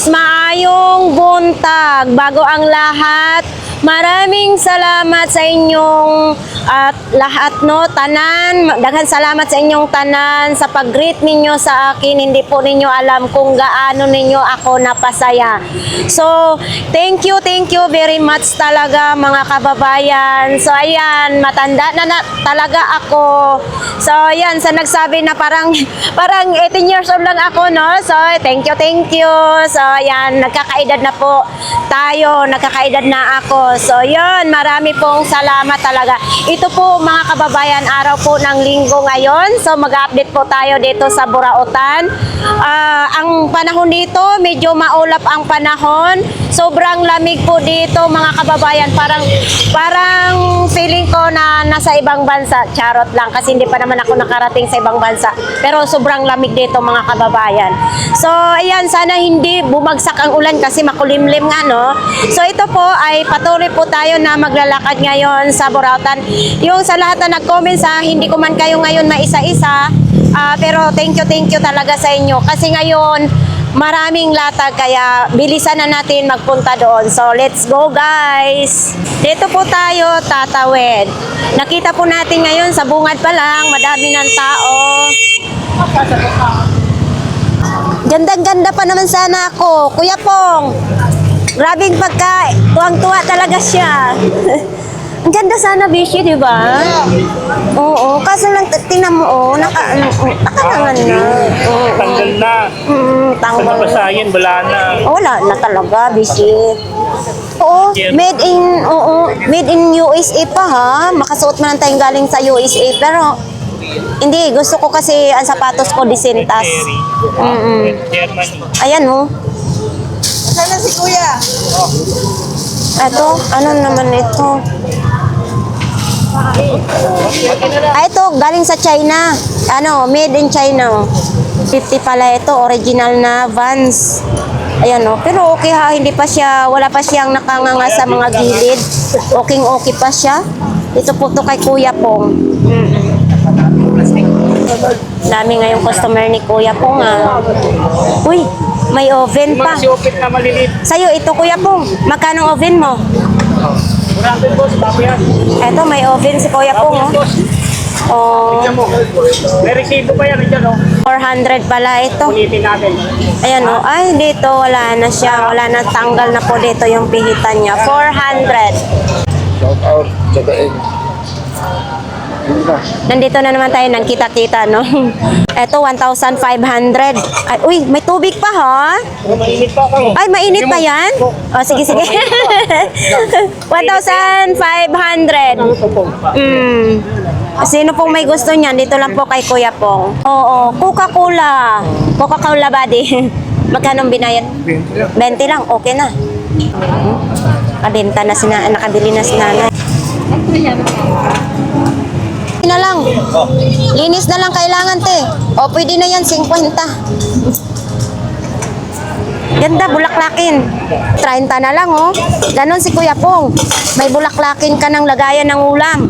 guys, maayong buntag. Bago ang lahat, maraming salamat sa inyong at lahat no, tanan. Daghan salamat sa inyong tanan sa pag-greet ninyo sa akin. Hindi po ninyo alam kung gaano ninyo ako napasaya. So, thank you very much talaga mga kababayan. So, ayan, matanda na talaga ako. So, ayan, sa nagsabi na parang 18 years old lang ako, no? So, thank you. So, ayan, nagkakaedad na po tayo, nagkakaedad na ako. So, yun, marami pong salamat talaga. Ito po, mga kababayan, araw po ng linggo ngayon. So, mag-update po tayo dito sa Burautan. Ang panahon dito, medyo maulap ang panahon. Sobrang lamig po dito, mga kababayan. Parang feeling ko na nasa ibang bansa. Charot lang, kasi hindi pa naman ako nakarating sa ibang bansa. Pero sobrang lamig dito, mga kababayan. So, ayan, sana hindi bumagsak ang ulan kasi makulimlim nga, no? So, ito po ay patuloy po tayo na maglalakad ngayon sa Burautan. Yung sa lahat na nag-comment sa hindi ko man kayo ngayon maisa-isa, pero thank you talaga sa inyo. Kasi ngayon, maraming latag, kaya bilisan na natin magpunta doon. So, let's go guys! Dito po tayo tatawid. Nakita po natin ngayon sa bungad pa lang, madami ng tao. Gandang-ganda pa naman sana ako. Kuya Pong, grabing pagka tuwang-tuwa talaga siya. Ang ganda sana, Bishi, di ba? Oo, kaso lang tingnan mo, nakalangan na. Tanggal na. Tanggal. Sa nabasayan, wala na. Wala na talaga, Bishi. Oo, made in USA pa ha. Makasuot man tayong galing sa USA, pero hindi, gusto ko kasi ang sapatos ko disintas. Germany. Ayan oh. Sana si Kuya. Ito, ano naman ito? Ito, galing sa China. Ano, made in China. 50 pala ito, original na Vans. Ayan o, pero okay ha, hindi pa siya, wala pa siyang nakanganga sa mga gilid. Okay pa siya. Ito po to kay Kuya Pong. Dami ngayong customer ni Kuya Pong ha. Uy, may oven pa. Si Opit na malilit. Sa'yo, ito Kuya Pong, magkano oven mo? Marami boss, bago yan. Eto, may oven si Kuya Pong oh. Oh, Tignan mo. May resibo pa yan, dyan oh. 400 pala ito. Ulitin natin. Ayan oh, ay dito wala na siya, wala na, tanggal na po dito yung pihitan niya. 400. Shout out, Jadain. Nandito na naman tayo ng kita-kita, no? Eto, 1,500. Ay, uy, may tubig pa, ha? Mainit pa ako. Ay, mainit pa yan? O, sige. 1,500. Sino pong may gusto niyan? Dito lang po kay Kuya Pong. Oo, Coca-Cola. Coca-Cola body. Magkano binayad? 20 lang, okay na. Nakabenta na nakabili na si nanay. Na lang. Linis na lang kailangan, te. O, pwede na yan, 50. Ganda, bulaklakin. 30 na lang, oh. Ganon si Kuya Pong. May bulaklakin ka ng lagayan ng ulam.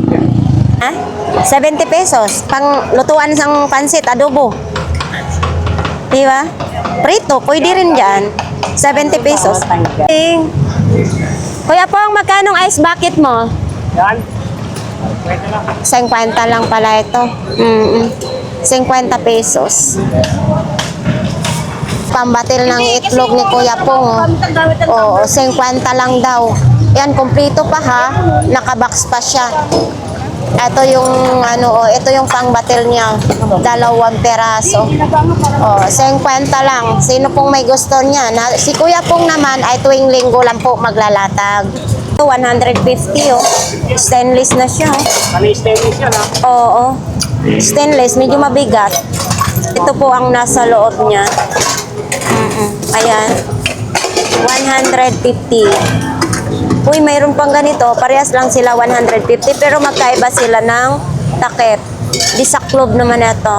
Ha? 70 pesos. Pang lutuan ng pansit, adobo. Diba? Prito, pwede rin dyan. 70 pesos. Kuya Pong, magkano ice bucket mo? Yan. 50 lang pala ito. 50 pesos. Pambatil ng itlog ni Kuya Pong. Oo, 50 lang daw. Yan, kumplito pa ha. Nakabox pa siya. Ito yung ito yung pangbatil niya. 2 peraso. Oh, 50 lang. Sino pong may gusto niya? Si Kuya Pong naman ay tuwing linggo lang po maglalatag. 150 oh. Stainless na siya. Ano yung stainless yan ha? Oo. Stainless, medyo mabigat. Ito po ang nasa loob niya. Ayan. 150. Uy, mayroon pang ganito. Parehas lang sila 150 pero magkaiba sila ng takip. Disaklob naman ito.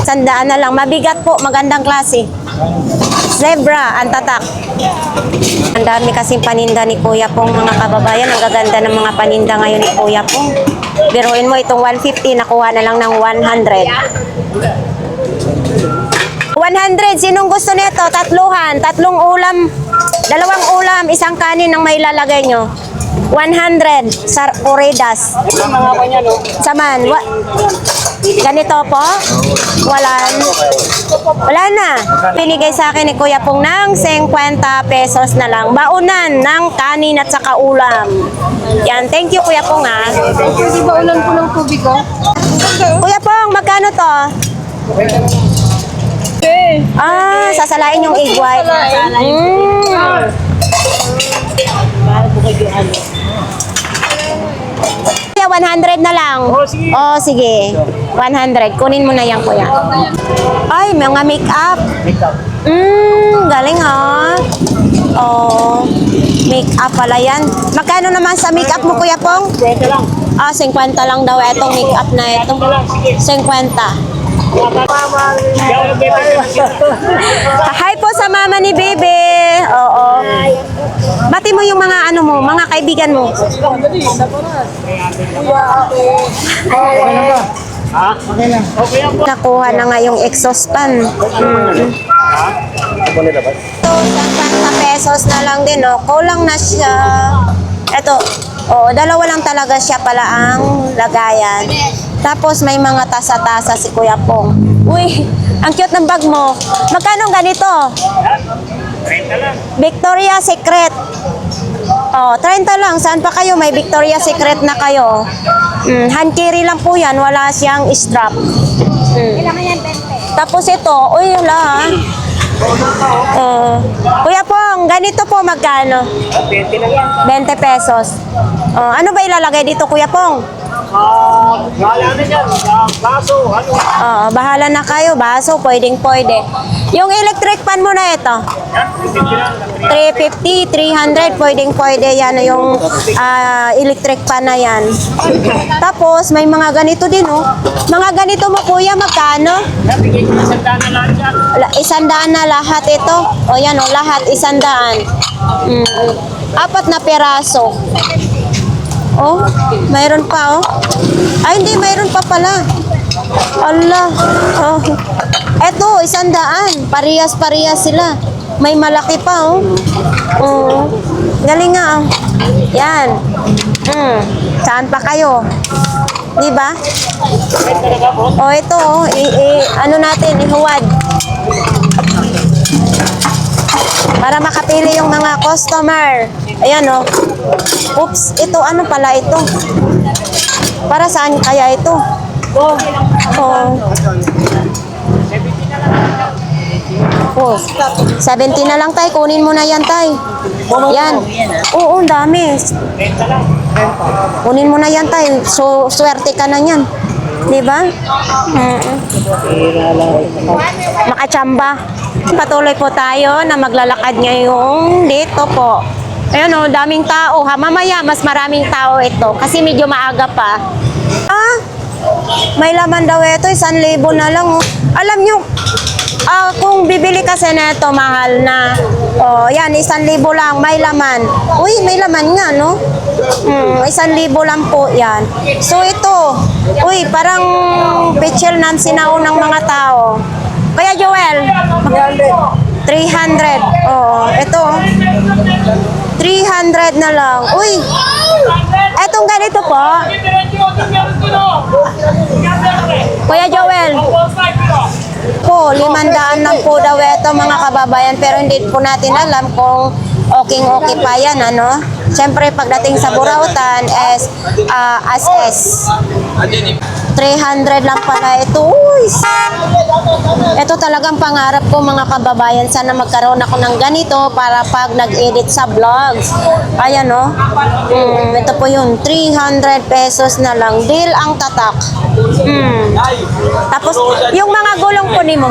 100 na lang. Mabigat po. Magandang klase. Zebra, ang tatak. Ang dami kasing paninda ni Kuya Pong, mga kababayan. Ang gaganda ng mga paninda ngayon ni Kuya Pong. Biruin mo itong 150, nakuha na lang ng 100. 100. Sinong gusto nito? Tatluhan. Tatlong ulam. Dalawang ulam. Isang kanin ang may lalagay nyo. 100. Sa Oridas. Ito ang mga kanya, no? Saman. Ganito po? Wala na. Pinigay sa akin ni Kuya Pong ng 50 pesos na lang. Baunan ng kanin at saka ulam. Yan. Thank you, Kuya Pong, ha. Di ba ulan po ng tubig ko? Kuya Pong, magkano to? Sasalain yung egg white. Kuya, 100 na lang. Oh, sige. Oh, sige. 100. Kunin mo na yan, Kuya. Ay, mga make-up. Galing, ha? Oh, make-up pala yan. Magkano naman sa make-up mo, Kuya Pong? 20 lang. 50 lang daw itong make-up na ito. 50. Hi po sa mama ni Bebe. Oo. Bati mo yung mga ano mo, mga kaibigan mo. Ha? Okay lang. Okay lang po. Nakuha na nga yung exhaust fan. So, 50 pesos na lang din, oh. Kulang na siya. Ito, dalawa lang talaga siya pala ang lagayan. Tapos may mga tasa-tasa si Kuya Pong. Uy, ang cute ng bag mo. Magkano ganito? 30 lang. Victoria's Secret. 30 lang. Saan pa kayo? May Victoria's Secret na kayo. Hand carry lang po yan. Wala siyang strap. Tapos ito, uy, wala, ha? Kuya Pong, ganito po magkano? 20 lang yan. 20 pesos. Ano ba ilalagay dito, Kuya Pong? Wala na dyan. Baso, ano? Bahala na kayo. Baso, pwedeng pwede. Yung electric pan mo na ito, 350, 300, pwedeng pwede yan. Yung electric pan na yan. Tapos, may mga ganito din, oh. Mga ganito mo, Kuya, magkano? Nabigay ko na sa dana lang dyan. 100 na lahat ito. O yan, oh, lahat 100. 4 na peraso. Oh, mayroon pa, oh. Ay, hindi, mayroon pa pala. Allah. Oh. Eto, 100. Parehas-parehas sila. May malaki pa, oh. Galing nga, oh. Yan. Saan pa kayo? Di ba? Oh, ito, oh. Ano natin, ihuwad. Para makapili yung mga customer. Ayan, oh. Oops, ito, ano pala ito? Para saan kaya ito? Oh. 70 na lang, tay. Kunin mo na yan, tay. Yan. Oo, ang dami. Kunin mo na yan, tay. So, swerte ka na yan. Diba? Makachamba. Patuloy po tayo na maglalakad ngayong dito po. Ayun, oh, daming tao, ha. Mamaya, mas maraming tao ito. Kasi medyo maaga pa. May laman daw ito. 1,000 na lang, oh. Alam nyo, kung bibili kasi neto, mahal na. Yan, 1,000 lang. May laman. Uy, may laman nga, no? 1,000 lang po yan. So, ito. Uy, parang Pichel ng sinaon ng mga tao. Kaya, Joel? 300. Ito. 300 na lang. Uy, etong ganito po. Kuya Joel. Po, 500 lang po daw ito, mga kababayan. Pero hindi po natin alam kung okay pa yan, ano? Siyempre, pagdating sa Burautan is as 300 lang pala ito. Uy! Ito talagang pangarap ko, mga kababayan. Sana magkaroon ako ng ganito para pag nag-edit sa vlogs. Ayan, no? Ito po yun. 300 pesos na lang. Deal ang tatak. Tapos, yung mga gulong po ni mo.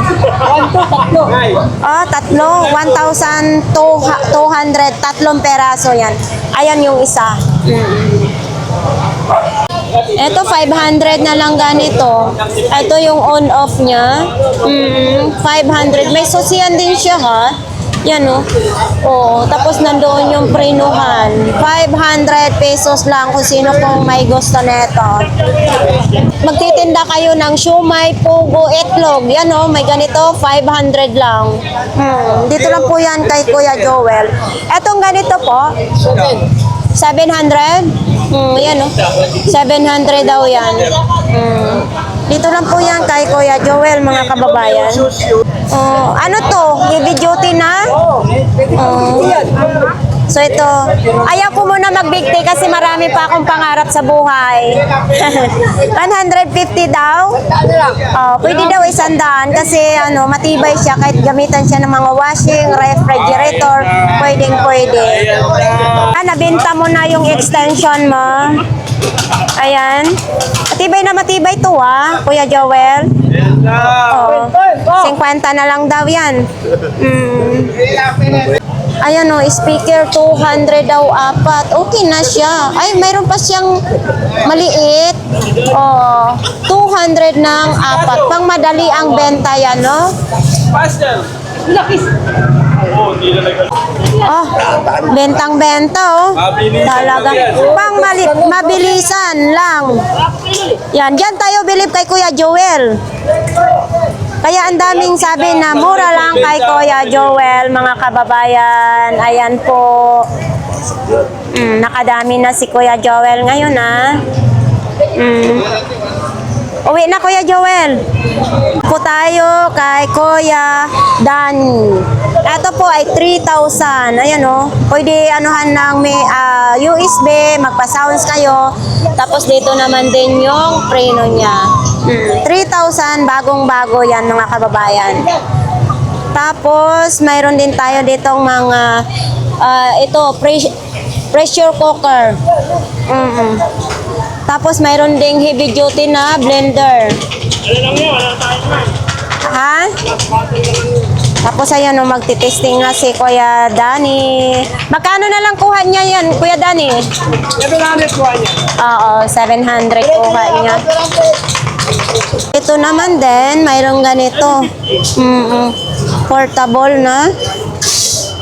Tatlo. 1,200. Tatlong peraso yan. Ayan yung isa. Ito, 500 na lang ganito. Ito yung on-off niya. 500. May susiyan din siya, ha? Yan oh. Oo, tapos nandoon yung prenuhan. 500 pesos lang kung sino pong may gusto nito. Magtitinda kayo ng siumay, pugo, itlog. Yan oh, may ganito, 500 lang. Dito lang po yan kay Kuya Joel. Etong ganito po, 700? Yan oh. 700 daw yan. Dito lang po yan kay Kuya Joel, mga kababayan. Ano to? Heavy duty na? So ito, ayaw ko muna magbigti kasi marami pa akong pangarap sa buhay. 150 daw? Pwede daw 100 kasi ano, matibay siya kahit gamitan siya ng mga washing, refrigerator, pwede. Nabenta mo na yung extension mo. Ayan. Matibay to Kuya Joel. 50 na lang daw yan. Ayan o, speaker 200 daw, 4. Okay na siya. Ay, mayroon pa siyang maliit. 200 ng 4. Pang madali ang benta yan, no? Bentang-benta, oh. Talaga. Pang mabilisan lang. Yan, dyan tayo bilib kay Kuya Joel. Kaya ang daming sabi na mura lang kay Kuya Joel, mga kababayan. Ayan po. Nakadami na si Kuya Joel ngayon, Uwi na, Kuya Joel. Po tayo kay Kuya Danny. Ito po ay 3,000. Ayan o. Pwede anuhan ng may USB, magpa-sounds kayo. Tapos dito naman din yung preno niya. 3,000, bagong-bago yan, mga kababayan. Tapos, mayroon din tayo ditong mga, pressure cooker. Tapos, mayroon ding heavy duty na blender. Ha? Tapos, ayan o, magtitesting na si Kuya Danny. Magkano na lang kuha niya yan, Kuya Danny? 700 kuha niya. Oo, 700 kuha niya. Ito naman din, mayroong ganito. Portable na.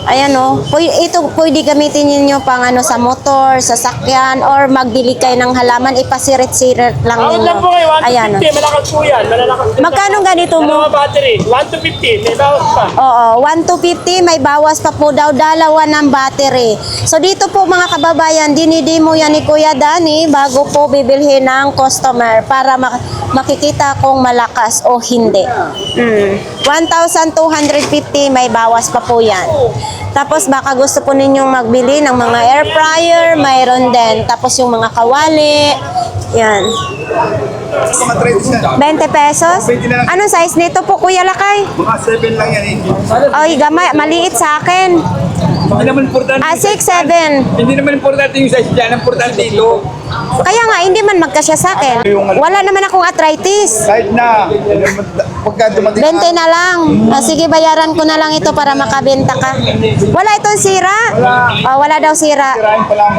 Ayan o. Ito pwede gamitin ninyo pang ano sa motor, sa sakyan, or magbili kayo ng halaman, ipasirit-sirit lang Awad ninyo. lang po kayo, 1 to Ayan o. 50. Malakas po yan. Malalakas po. Magkano ganito mo? Dalawa battery. 1 to 50. May bawas pa. Oo, 1 to 50, may bawas pa po daw, dalawa ng battery. So dito po mga kababayan, dinidemo yan ni Kuya Danny bago po bibilhin ng customer para makikita kung malakas o hindi. 1,250, may bawas pa po yan. Tapos baka gusto po ninyong magbili ng mga air fryer, mayroon din. Tapos yung mga kawali, yan. 20 pesos? Anong size nito po, Kuya Lakay? Mga 7 lang yan Ay, gamay, maliit sa akin. Hindi naman importante. 6, 7. Hindi naman importante yung size dyan. Importante ito. Kaya nga, hindi man magkasya sa akin. Wala naman akong arthritis. Kahit na, pagka dumating 20 na lang. Sige, bayaran ko na lang ito para makabenta ka. Wala itong sira? Wala daw sira. tirahin pa lang.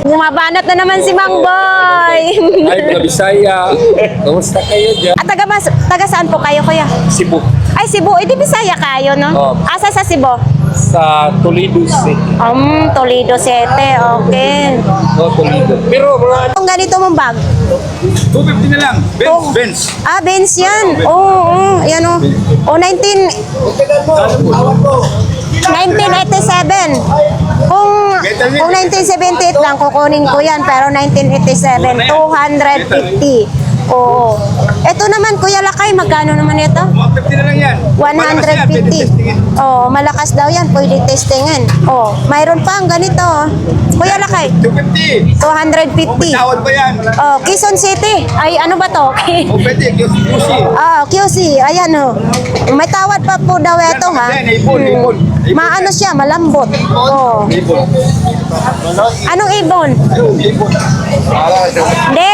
Gumabanat na naman si Mang Boy. Ay, mga Bisaya. Kamusta kayo dyan? At taga saan po kayo, Kuya? Cebu. Ay, Cebu. Eh, di Bisaya kayo, no? Oo. Asa sa Cebu? Sa Toledo City. Toledo City. Okay. Toledo. Pero mga Ang ganito mong bag? 250 na lang. Oh. Benz. Benz yan. Oo, yan o. 1987. Kung 1978 lang, kukunin ko yan. Pero 1987, 250. Oo. Ito naman, Kuya Lakay, magkano naman ito? 150 na lang yan. Malakas yan, pwede 150. testingin. Malakas daw yan. Pwede testingin. Mayroon pa ang ganito. Kuya Lakay, 250. 250. Tawad pa yan. Quezon City. Ay, ano ba to? O pwede, QC. QC. Ayan o. May tawad pa po daw ito, ha? Yan, ibon. Maano siya, malambot. Ibon. Anong ibon? Ibon. Hindi,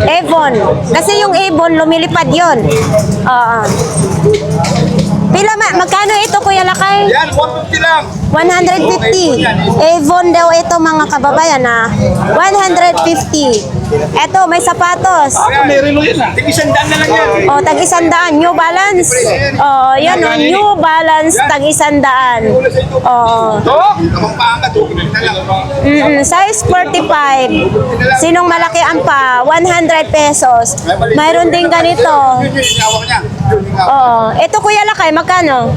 Avon. Kasi yung ibon, lumilipad yun. Magkano ito, Kuya Lakay? Yan, 150 lang. 150. Avon daw ito mga kababayan ha. 150. Eto, may sapatos. Meron mo yan. Tig-100 na lang yan. O, tag 100. New Balance. O, yan o. New Balance, tag 100. O. Amang paangat. Na lang. Size 45. Sinong malaki ang pa? 100 pesos. Mayroon din ganito. Yun yung hawak niya. O. Ito Kuya Lakay, magkano?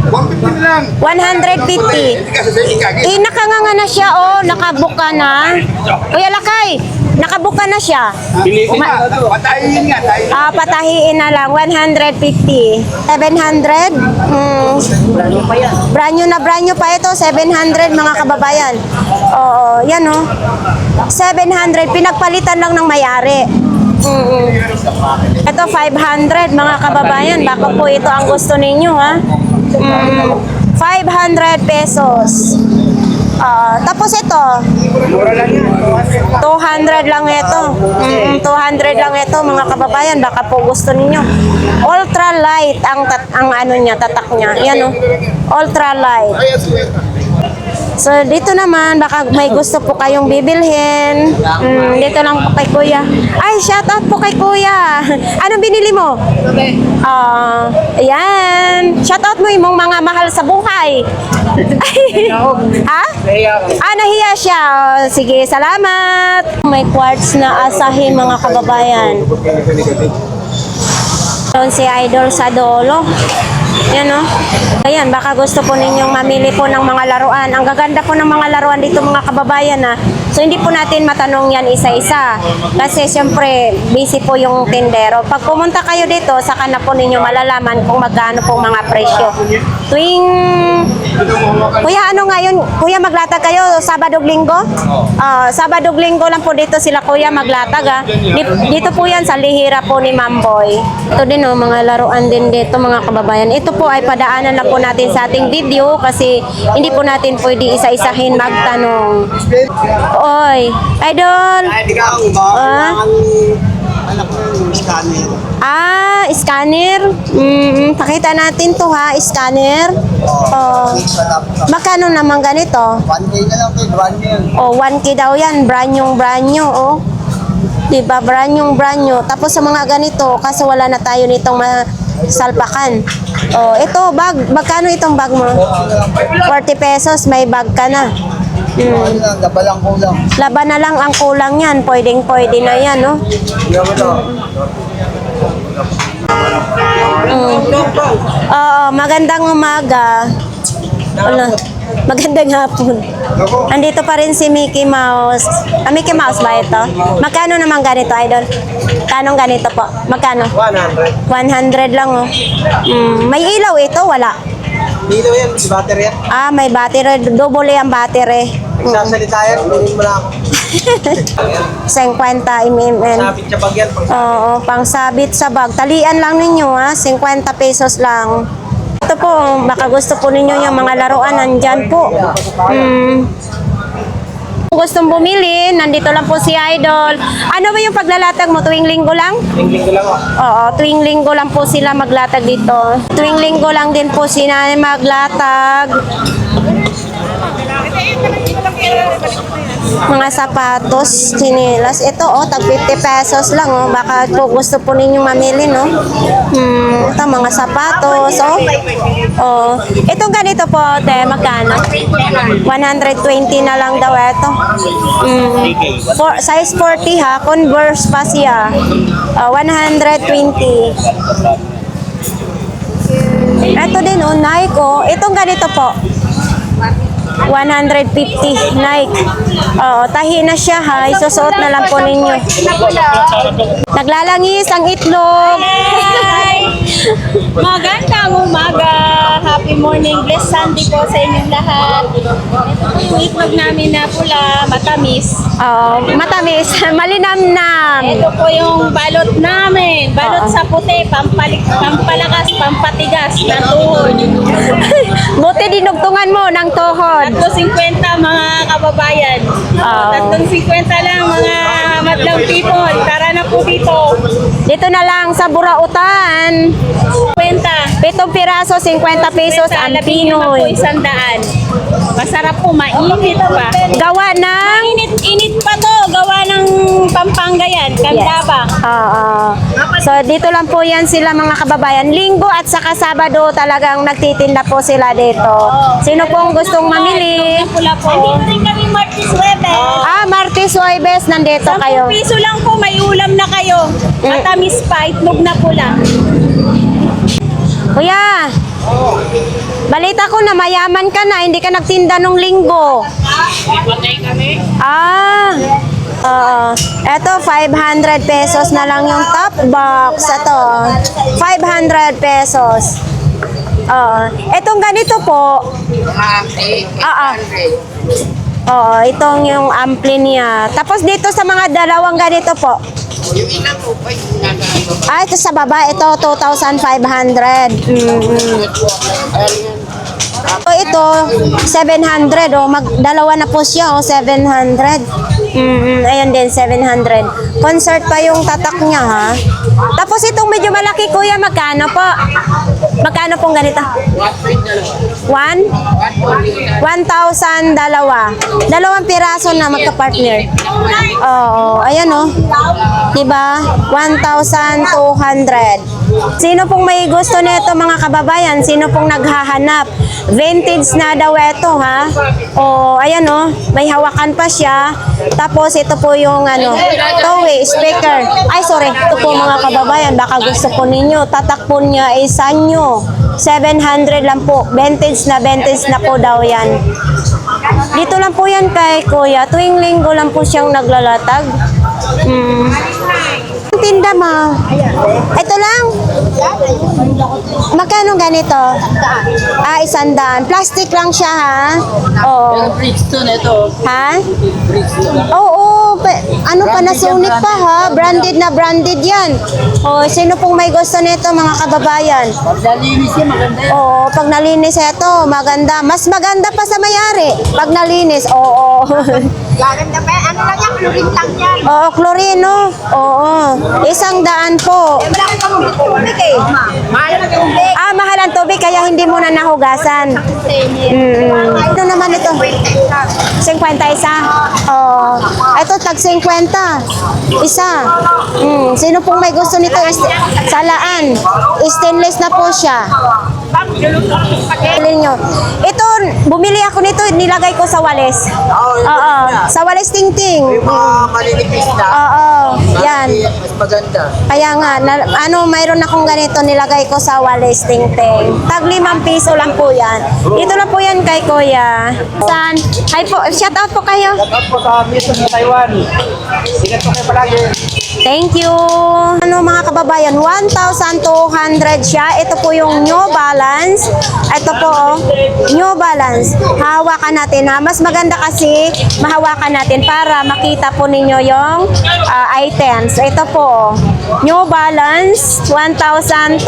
150 na lang. 150. Hindi ka sa ikagin. Nakanganga na siya, oh. Nakabuka na. Kuya Lakay, nakabuka na siya. Patayin nga. Patahiin na lang, 150. 700. Brand new pa ito, 700 mga kababayan. Oo, yan oh. 700, pinagpalitan lang ng may-ari. Ito 500 mga kababayan, baka po ito ang gusto ninyo ha. 500 pesos. Tapos ito, 200 lang ito. 200 lang ito mga kababayan, baka po gusto ninyo. Ultra light ang ano niya, tatak niya. Yan oh. Ultra light. So dito naman baka may gusto po kayong bibilhin. Dito lang po kay Kuya. Ay, shout out po kay Kuya. Anong binili mo? Ayan. Shout out mo yung mga mahal sa buhay. Ha? Nahiya siya. Sige, salamat. May quartz na asahin mga kababayan. Doon si Idol sa dolo. Yan o. Ayan, baka gusto po ninyong mamili po ng mga laruan. Ang gaganda po ng mga laruan dito mga kababayan ha. So hindi po natin matanong yan isa-isa. Kasi siyempre, busy po yung tindero. Pag pumunta kayo dito, saka na po ninyo malalaman kung magkano po mga presyo. Tuwing... Kuya, ano ngayon? Kuya, maglatag kayo Sabado-Linggo? Sabado-Linggo lang po dito sila Kuya maglatag ha. Dito po yan sa lihira po ni Mamboy. Ito din o, mga laruan din dito mga kababayan. Ito po ay padaanan na po natin sa ating video kasi hindi po natin pwede isa-isahin magtanong. Oy, Idol! Anak ko yung scanner. Scanner? Pakita natin to ha, scanner. Magkano naman ganito? 1K na lang kayo, 1K. 1K daw yan, brand new, oh. Diba, brand new. Tapos sa mga ganito, kasi wala na tayo nitong salpakan. Ito, bag. Magkano itong bag mo? 40 pesos, may bag ka na. Dabalang kulang. Laban na lang ang kulang yan. Pwede na yan, no? Magandang umaga. Wala. Magandang hapon. Andito pa rin si Mickey Mouse. Mickey Mouse ba ito? Magkano naman ganito, Idol? Kanong ganito po? Magkano? 100. 100 lang, oh. May ilaw ito? Wala. Dito yan, si battery yan. May battery. Double ang battery. Nagsasalita yan, bilhin mo lang ako. 50 mm. Sabit siya bag yan. Oo, pang sabit sa bag. Talian lang ninyo ha, 50 pesos lang. Ito po, baka gusto po ninyo yung mga laruan, nandyan po. Kung gustong bumili, nandito lang po si Idol. Ano ba yung paglalatag mo? Tuwing linggo lang? Lingling ko lang ako. Oo, tuwing linggo lang po sila maglatag dito. Tuwing linggo lang din po sila maglatag. Mga sapatos, chinelas. Ito, tag 50 pesos lang, Baka po gusto po ninyong mamili, no? Ito, mga sapatos, Itong ganito po, te, magkano? 120 na lang daw ito. Size 40 ha, Converse pa siya. 120. Ito din, Nike, Itong ganito po. 150 Nike. Tahi na siya ha. Isusuot na lang po ninyo. Naglalangis ang itlog. Magandang umaga. Happy morning. Blessed Sunday po sa inyong lahat. Ito po yung itlog namin na pula, matamis. Matamis. Malinamnam. Ito po yung balot namin. Balot sa puti, pampalakas, pampatigas ng tuhod. Buti dinugtungan mo ng tuhod. 3.50 mga kababayan. 3.50 lang mga Salamat lang people. Tara na po dito. Dito na lang sa Burautan. Kwenta. 7 piraso, 50 pesos ang Labi naman po Pinoy. 100. Masarap po, mainit pa. Gawa ng... Init pa to. Gawa ng Pampanga yan. Kandabang. Oo. So dito lang po yan sila mga kababayan. Linggo at saka Sabado talagang nagtitinda po sila dito. Sino pong gustong mamili? Pula po. Andito rin kami Martis Webes. Martes, Jueves, nandito 10 kayo. piso lang po, may ulam na kayo. Matamis pa, itlog na pula. Kuya, balita ko na mayaman ka na, hindi ka nagtinda nung linggo. Eto 500 pesos na lang yung top box. Ito, 500 pesos. Etong ganito po. Itong yung ampli niya. Tapos dito sa mga dalawang ganito po. Ito sa baba, ito 2,500. Ito 700 magdalawa na po siya 700. Ayan din 700. Concert pa yung tatak niya ha. Tapos itong medyo malaki kuya, magkano po? Magkano pong ganito? 1,000 dalawa. Dalawang piraso na magka-partner. Oo, ayan oh. Diba? 1,200. Sino pong may gusto nito mga kababayan? Sino pong naghahanap? Vintage na daw ito ha. Ayan oh. May hawakan pa siya. Tapos ito po yung toy speaker. Ay sorry. Ito po mga kababayan. Baka gusto po ninyo. Tatakpon niya ay sanyo. 700 lang po. Vintage na po daw yan. Dito lang po yan kay Kuya. Tuwing linggo lang po siyang naglalatag. Tinda mo. Ito lang. Magkano ganito? 100. Plastic lang siya ha. Oo. Bridgestone ito. Ha? Oo. Panasonic pa ha. Branded na branded yan. Sino pong may gusto nito mga kababayan? Nalinis yan, maganda yan. Oo, pag nalinis ito, maganda. Mas maganda pa sa may-ari. Pag nalinis, oo. Gaganda pa, ano lang yan, chlorine lang yan. Oo, chlorino. Oo. 100 po. Wala kang tubig eh. Mahal na tubig. Mahal ang tubig kaya hindi mo na nahugasan. Ito naman ito. 50 isa. Ito tag 50. Isa. Sino pong may gusto nito? Salaan. Stainless na po siya. Bilhin nyo. Ito, bumili ako nito, nilagay ko sa walis. Oo. Sa walis tingting. Malinipis na. Oo. Yan. Mas maganda. Kaya nga, mayroon akong ganito, nilagay ko sa walis tingting. Tag 5 piso lang po yan. Dito lang po yan kay Kuya. San? Hi po, shout out po kayo. Dapat po sa Mission sa Taiwan. Ingat po kayo palagi. Thank you. Mga kababayan, 1,200 siya. Ito po yung New Balance. Ito po, New Balance. Hawakan natin ha. Mas maganda kasi mahawakan natin para makita po ninyo yung items. Ito po, New Balance, 1,200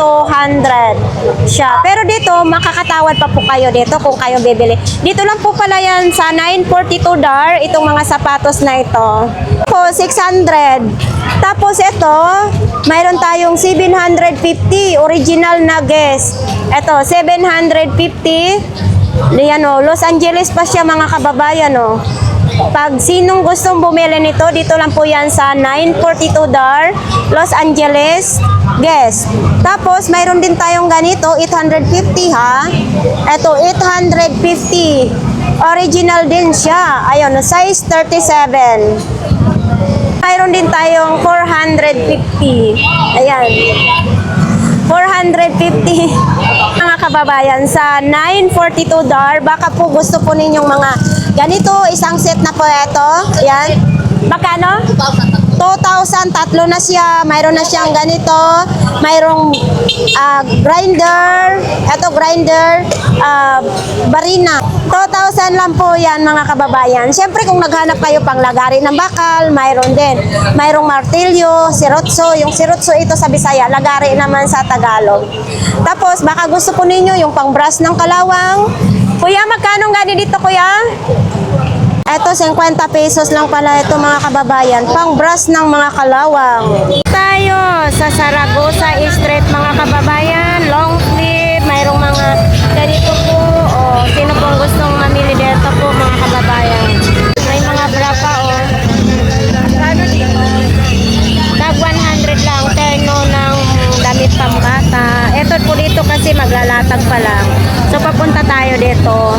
siya. Pero dito, makakatawad pa po kayo dito kung kayo bibili. Dito lang po pala yan sa 942 DAR, itong mga sapatos na ito. Po, 600. Tapos ito, mayroon tayong 750 original na Guess. Ito, 750. Yan o, Los Angeles pa siya mga kababayan o. Pag sinong gustong bumili nito, dito lang po yan sa 942 DAR, Los Angeles, Guess. Tapos, mayroon din tayong ganito, 850 ha. Ito, 850. Original din siya. Ayun, size 37. Mayroon din tayong 450. Ayan. 450 mga kababayan sa 942 DAR. Baka po gusto po ninyong mga ganito, isang set na po ito. Ayan. Magkano? 2,000. Tatlo na siya. Mayroon na siyang ganito. Mayroong grinder. Ito grinder. Barina. 2,000 lang po yan mga kababayan. Siyempre kung naghanap kayo pang lagari ng bakal, mayroon din. Mayroong martilyo, sirotso. Yung sirotso ito sa Bisaya, lagari naman sa Tagalog. Tapos baka gusto po ninyo yung pang brush ng kalawang. Kuya, magkano gani dito kuya? Ito ito, 50 pesos lang pala ito mga kababayan. Pang brush ng mga kalawang. Tayo sa Zaragoza Street mga kababayan. Long sleeve, mayroong mga ganito po. O, sino pong gustong mamili dito po mga kababayan. May mga bra pa o. Tag 100 lang, terno ng damit pambata. Ito po dito kasi maglalatag pa lang. So papunta tayo dito.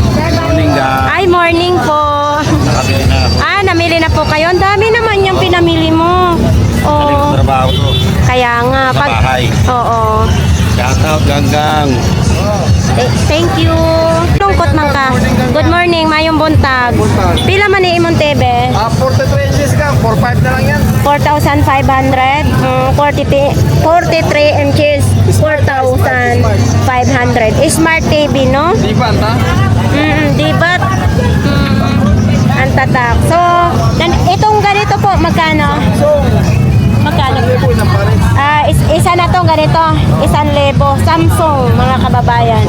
Morning, Ay, morning po. Nakabili na ako. Ah, namili na po kayo. Ang dami naman yung pinamili mo. Oo. Trabaho ko. Kaya nga. Sa bahay. Oo. Shout out, ganggang. Thank you. Lungkot man ka. Good morning, mayong buntag. Pila man ni imong tebe? 43 inches ka, 4.5 na lang yan. 4,500. 43 inches. 4,500. Smart TV, no? Di ba, anta? Dibat. Ang tatak. So, itong ganito po, magkano? Magkano? Isa na tong ganito. 1,000. Samsung, mga kababayan.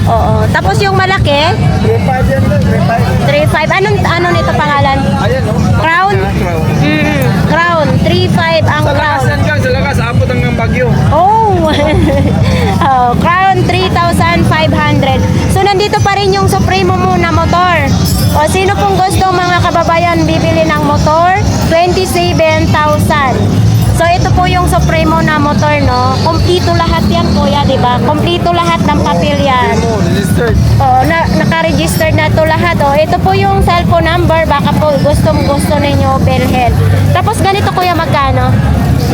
Oo. Tapos yung malaki, 3.5 yan doon, 3.5. 3,500. Ano nito pangalan? Ayan, no? Crown? Crown. 3,500 ang crown. Ka, sa lakas, abot hanggang Bagyo. Oh. Oh, Crown 3,500. So nandito pa rin yung Supremo muna motor. O sino pong gusto mga kababayan bibili ng motor? 27,000. So ito po yung Supremo na motor, no? Kompleto lahat yan, kuya, di ba? Kompleto lahat ng papel yan. Registered. Oh, naka-registered na to lahat. Oh, ito po yung cellphone number. Baka po gusto ninyo bilhin. Tapos ganito, kuya, magkano?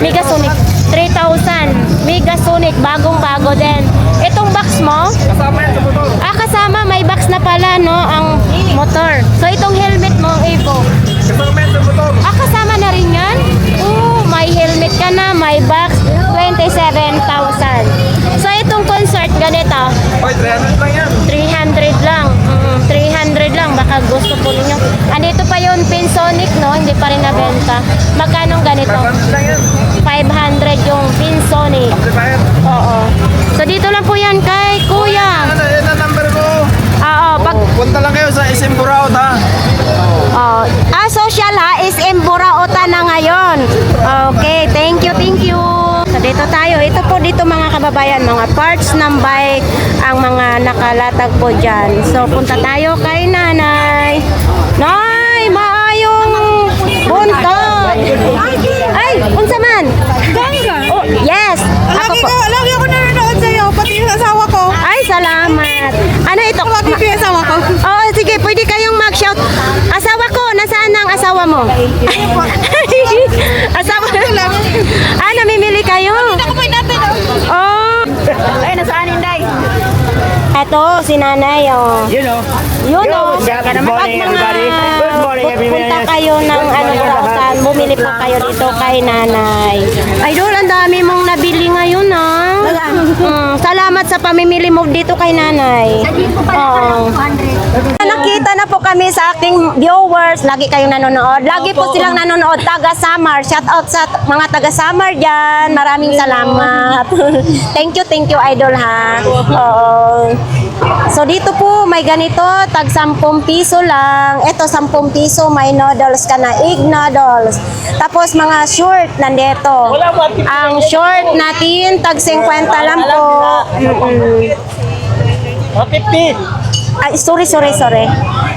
Megasonic. 3,000. Megasonic. Bagong-bago din. Itong box mo? Kasama yan sa motor. Ah, kasama. May box na pala, no? Ang motor. So, itong helmet mo, Evo. Kasama yan sa motor. Ah, kasama na rin yan? Oo, may helmet ka na. May box. 27,000. So, itong concert, ganito. Oy, 300 lang yan. 300 lang. 300 lang. Baka gusto po ninyo. Andito pa yun, Pinsonic, no? Hindi pa rin nabenta. Magkano ganito? 500 lang yan. 500 yung Pinsonic. Amplifier. Oo. So, dito lang po yan kay Kuya. Ano, yan ang number ko. Oo. Pag, Punta lang kayo sa SM Buraut, ha? social ha, is Buraota na ngayon. Okay, thank you, thank you. So, dito tayo. Ito po dito mga kababayan, mga parts ng bike, ang mga nakalatag po dyan. So, punta tayo kay Nanay. Nay, maayong buntag. Ay, unsa man? Oh, yes. Ako po. Lagi ako nanonood sa'yo, pati yung asawa ko. Ay, salamat. Ano ito? Lagi ko yung asawa ko. Oh, sige, pwede kayong mag-shout. Asawa ko, nasaan ang asawa mo? Asawa? Ah, namimili kayo? Ako po natin. Oh. Ay, nasaan Inday? Eto, si Nanay, oh. You know. Yun, oh. Good morning, everybody. Good morning, everybody. Punta kayo ng Burautan, bumili po kayo dito kay Nanay. Idol, ang dami mong nabili ngayon, ah. Salamat sa pamimili mo dito kay Nanay. Oo. Nakita na po kami sa aking viewers. Lagi kayong nanonood. Lagi po silang nanonood. Taga Samar. Shout out sa mga taga Samar dyan. Maraming salamat. Thank you, idol, ha. Oo. So, dito po, may ganito. Tag 10 piso lang. Ito, 10 piso. May noodles ka na. Egg noodles. Tapos, mga short nandito. Ang short natin, tag 50 lang po. 50. Ay, sorry.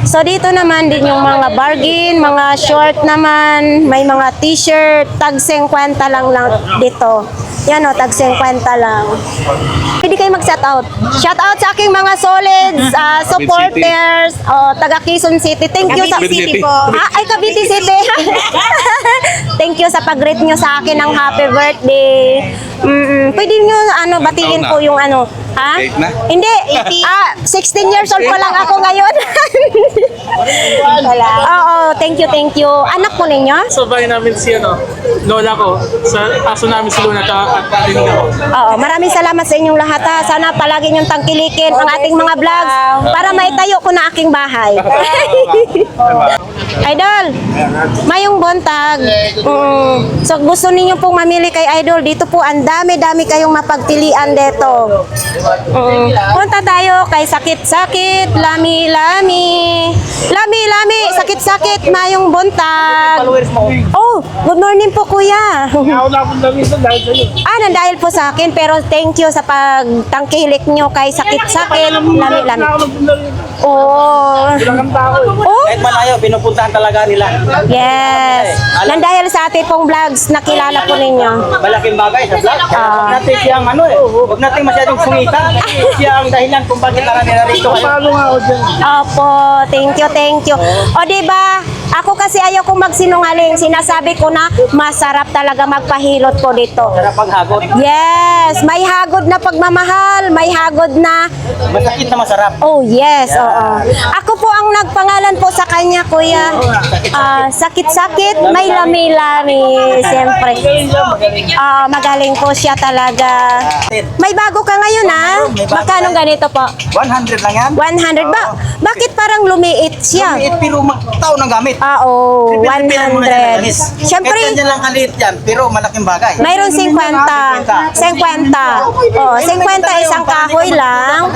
So, dito naman din yung mga bargain, mga short naman, may mga t-shirt, tag 50 lang dito. Yan o, tag 50 lang. Pwede kayo mag-shoutout. Shoutout sa aking mga solids, supporters, taga Quezon City. Thank you sa City po. Ay, Cavite City. Thank you sa pag-greet nyo sa akin ng happy birthday. Pwede nyo batiin po yung ha? 8 na? Hindi. 16 years old pa lang ako ngayon. Wala. Oo, thank you. Anak po ninyo? Sabay namin si lola ko. Sa aso namin si Luna at ating ako. Oo, maraming salamat sa inyong lahat ha. Sana palagi niyong tangkilikin ang ating mga vlogs para maitayo ko na aking bahay. Idol, mayong buntag. So gusto ninyo pong mamili kay Idol, dito po ang dami-dami kayong mapagpilian dito. Punta tayo kay sakit-sakit, lami-lami. Lami-lami, sakit-sakit, mayong buntag. Oh, good morning po kuya. Ako na akong lang ito dahil sa'yo. Nandahil po sa akin, pero thank you sa pagtangkilik nyo kay sakit-sakit, lami-lami. Oh. Oh, Kahit malayo, pinupuntahan talaga nila. yes. Nandahil sa ating pong vlogs, nakilala po ninyo. Malaking bagay sa vlog. Huwag natin siyang huwag natin masyadong sungitan. Siya ang dahilan kung bakit lang nila rito kayo. Palo nga ako dyan. Opo, thank you, thank you. O diba, ako kasi ayaw kong magsinungaling. Sinasabi ko na masarap talaga magpahilot po dito. Sarap ang hagod. Yes, may hagod na pagmamahal, may hagod na, Masakit na masarap. oh yes, oo. Ako po ang nagpangalan po sa kanya, kuya. Sakit-sakit, may lami-lami, siyempre. Magaling po siya talaga. May bago ka ngayon, ha? Magkano ganito po? 100 lang yan. 100 ba? Bakit parang lumiit siya? Maliit pero tao ng gamit. Oo, Pipilipinan mo na yan, 100. Anis. Siyempre, Kahit ganyan lang kaliit yan, pero malaking bagay. mayroon 50. 50. Oh, 50 isang kahoy lang.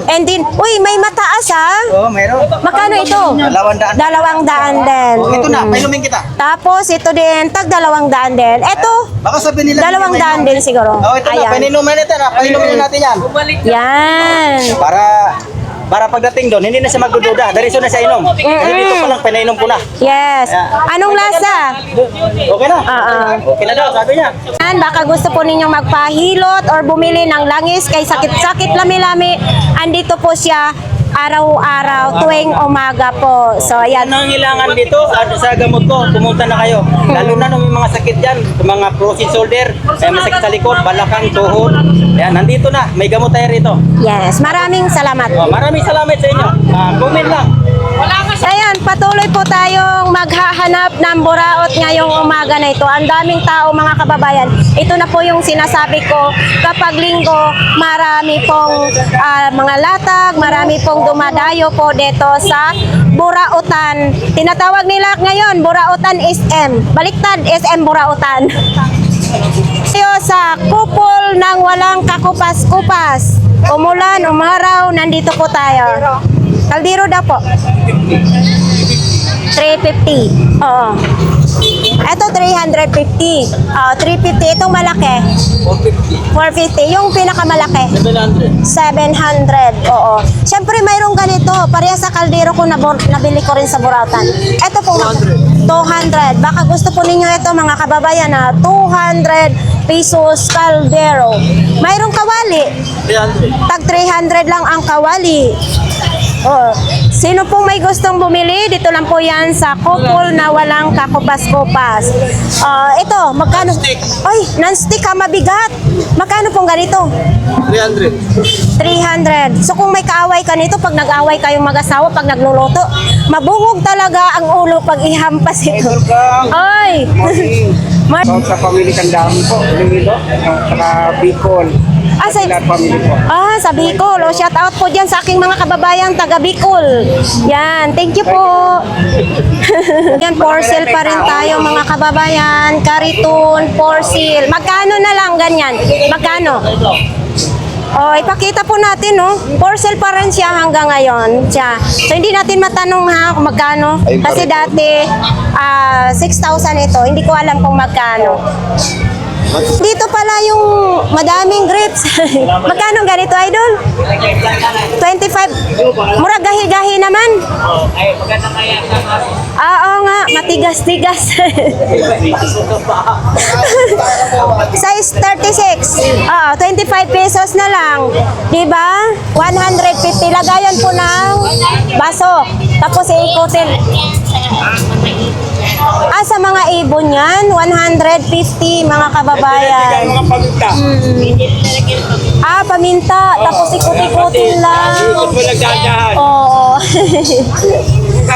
And then, uy, may mataas ha? Oo, meron. Magkano ito? 200. 200 din. Oh, ito na, painumin kita. Tapos, ito din, tag 200 din. Ito, Baka sabihin nila. 200 din siguro. Oh, ito na, Ayan. painumin natin natin yan. Yan. Para pagdating doon, hindi na siya magdududa. Diretso na siya inom. Kasi dito pa lang, pinainom ko na. Yes. Anong lasa? Okay na? Okay na daw, sabi niya. Yan, baka gusto po ninyong magpahilot or bumili ng langis kay sakit-sakit lami-lami. Andito po siya araw-araw tuwing umaga po. So, ayan. Nangangailangan dito sa gamot ko, pumunta na kayo. Lalo na nung may mga sakit dyan, mga frozen shoulder, masakit sa likod, balakang, tuhod. Ayan, nandito na, may gamot tayo rito. Yes, maraming salamat. Maraming salamat sa inyo. Comment lang. Ayan, patuloy po tayong maghahanap ng buraot ngayong umaga na ito. Ang daming tao, mga kababayan. Ito na po yung sinasabi ko. Kapag linggo, marami pong mga latag, marami pong dumadayo po dito sa Burautan. Tinatawag nila ngayon, Burautan SM. Baliktad, SM Burautan. Tayo sa kupol ng walang kakupas-kupas. Umulan, umaraw, nandito po tayo. Kaldero daw po. 350. Oo. Ito 350. 350 itong malaki. 450. Yung pinakamalaki. 700. Oo. Siyempre mayroong ganito. Pareha sa kaldero ko nabili ko rin sa Burautan. Ito po 200. Baka gusto po ninyo ito mga kababayan na 200 pesos kaldero. Mayroong kawali. Tag 300 lang ang kawali. Oh, sino pong may gustong bumili, dito lang po yan sa kupol na walang kakupas-kupas. Ito, magkano? Ay, non-stick ha, mabigat. Magkano pong ganito? 300. So kung may kaaway ka nito, pag nag-away kayong mag-asawa, pag nagluluto, mabuhog talaga ang ulo pag ihampas ito. Ay! Sa pamilya Kandami po, Iloilo, saka Bicol. Sa Bicol. O, shout out po dyan sa aking mga kababayan taga Bicol. Yan, thank you po. Yan, for sale pa rin tayo mga kababayan. Kariton, for sale. Magkano na lang ganyan? Magkano? Ipakita po natin, no? For sale pa rin siya hanggang ngayon. Siya. So, hindi natin matanong ha kung magkano. Kasi dati, 6,000 ito. Hindi ko alam kung magkano. Dito pala yung madaming grapes. Magkano ganito, Idol? 25. Murag gahi-gahi naman. Oo nga, matigas-tigas. Size 36. 25 pesos na lang. Diba? 150. Lagayan po ng baso. Tapos iikutin. Sa mga ibon yan, 150 mga kababayan. Mga paminta. Paminta. Tapos ikut-ikutin lang. Ikot mo lang dahan-dahan. Oo.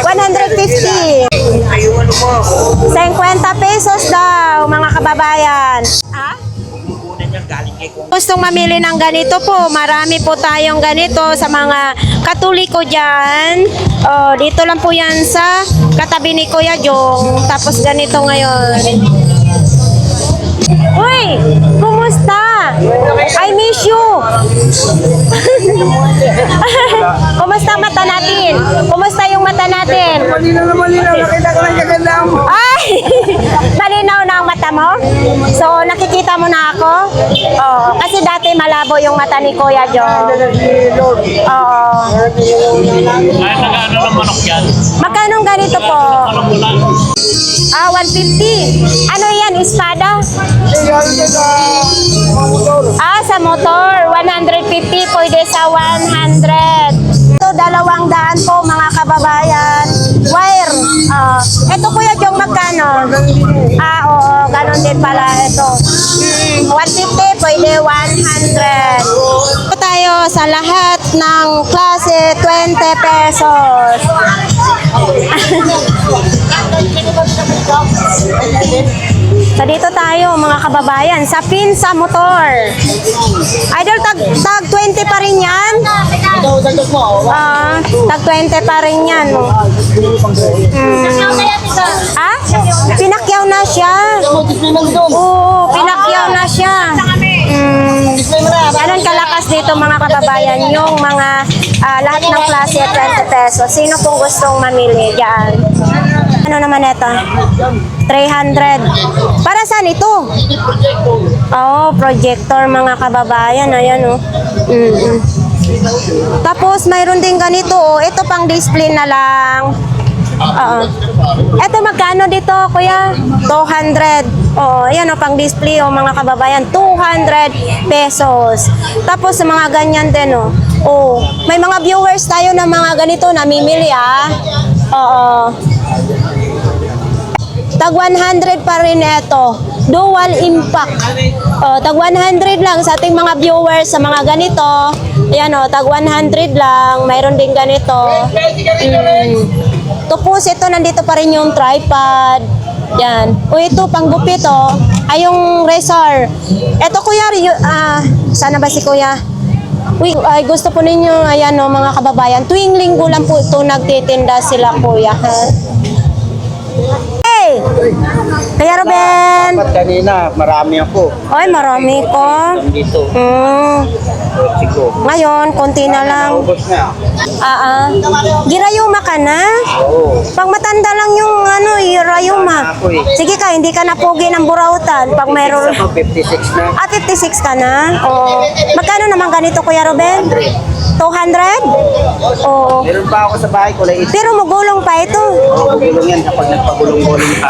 150. 50 pesos daw, mga kababayan. galing kay Kung. Gustong mamili ng ganito po, marami po tayong ganito sa mga Katoliko dyan. Oh, dito lang po yan sa katabi ni Kuya Jong. Tapos ganito ngayon. Uy! Kumusta? I miss you! Kumusta mata natin? Kumusta yung mata natin? Malinaw. Nakita ko lang kagandaan mo. Ay! Malinaw na ang mata mo? So, nakikita mo na ako? Oo. Kasi dati malabo yung mata ni Kuya Jong. Oo. Ay, nag-ano ng manok yan? Magkano ganito po? 150. Ano yan? Espada? Sa motor. 150. Pwede sa 100. Ito, 200 po mga kababayan. Wire. Ito Kuya Jong, magkano? Oo. Ganon din pala ito. 150. Pwede 100. Ito tayo sa lahat ng klase 20 pesos. So dito tayo mga kababayan sa Pinsa Motor. Idol, tag 20 pa rin yan? Tag 20 pa rin yan. Pinakyaw na siya. Oo, pinakyaw na siya. Ganun kalakas dito mga kababayan yung mga lahat ng klase 20 pesos. Sino pong gustong mamili dyan? Ano naman ito? 300. Para saan ito? Projector mga kababayan. Ayan Tapos mayroon din ganito. Ito pang display na lang. Ito magkano dito, kuya? 200. Ayan pang display mga kababayan. 200 pesos. Tapos sa mga ganyan din may mga viewers tayo na mga ganito namimili Tag 100 pa rin ito. Dual impact. Tag 100 lang sa ating mga viewers sa mga ganito. Ayan tag 100 lang. Mayroon din ganito. Tapos ito, nandito pa rin yung tripod. Yan. Ito, panggupit ay yung razor. Ito kuya, sana ba si kuya? Uy, ay gusto po ninyo, ayan mga kababayan. Tuwing linggo lang po ito nagtitinda sila kuya. Hey! Kaya Ruben! Dapat kanina, marami ako. Ay, marami ko. Dito. Siguro. Ngayon, konti na lang. Naubos na. Girayuma ka na? Oo. Pag matanda lang yung girayuma. Ako eh. Sige ka, hindi ka na pogi ng burautan. Pag mayroon... Ako, 56 na. 56 ka na? Oo. Magkano naman ganito, Kuya Ruben? 200? Oo. Meron pa ako sa bahay ko, like, Pero magulong pa ito. gulong yan kapag nagpagulong-gulong ka.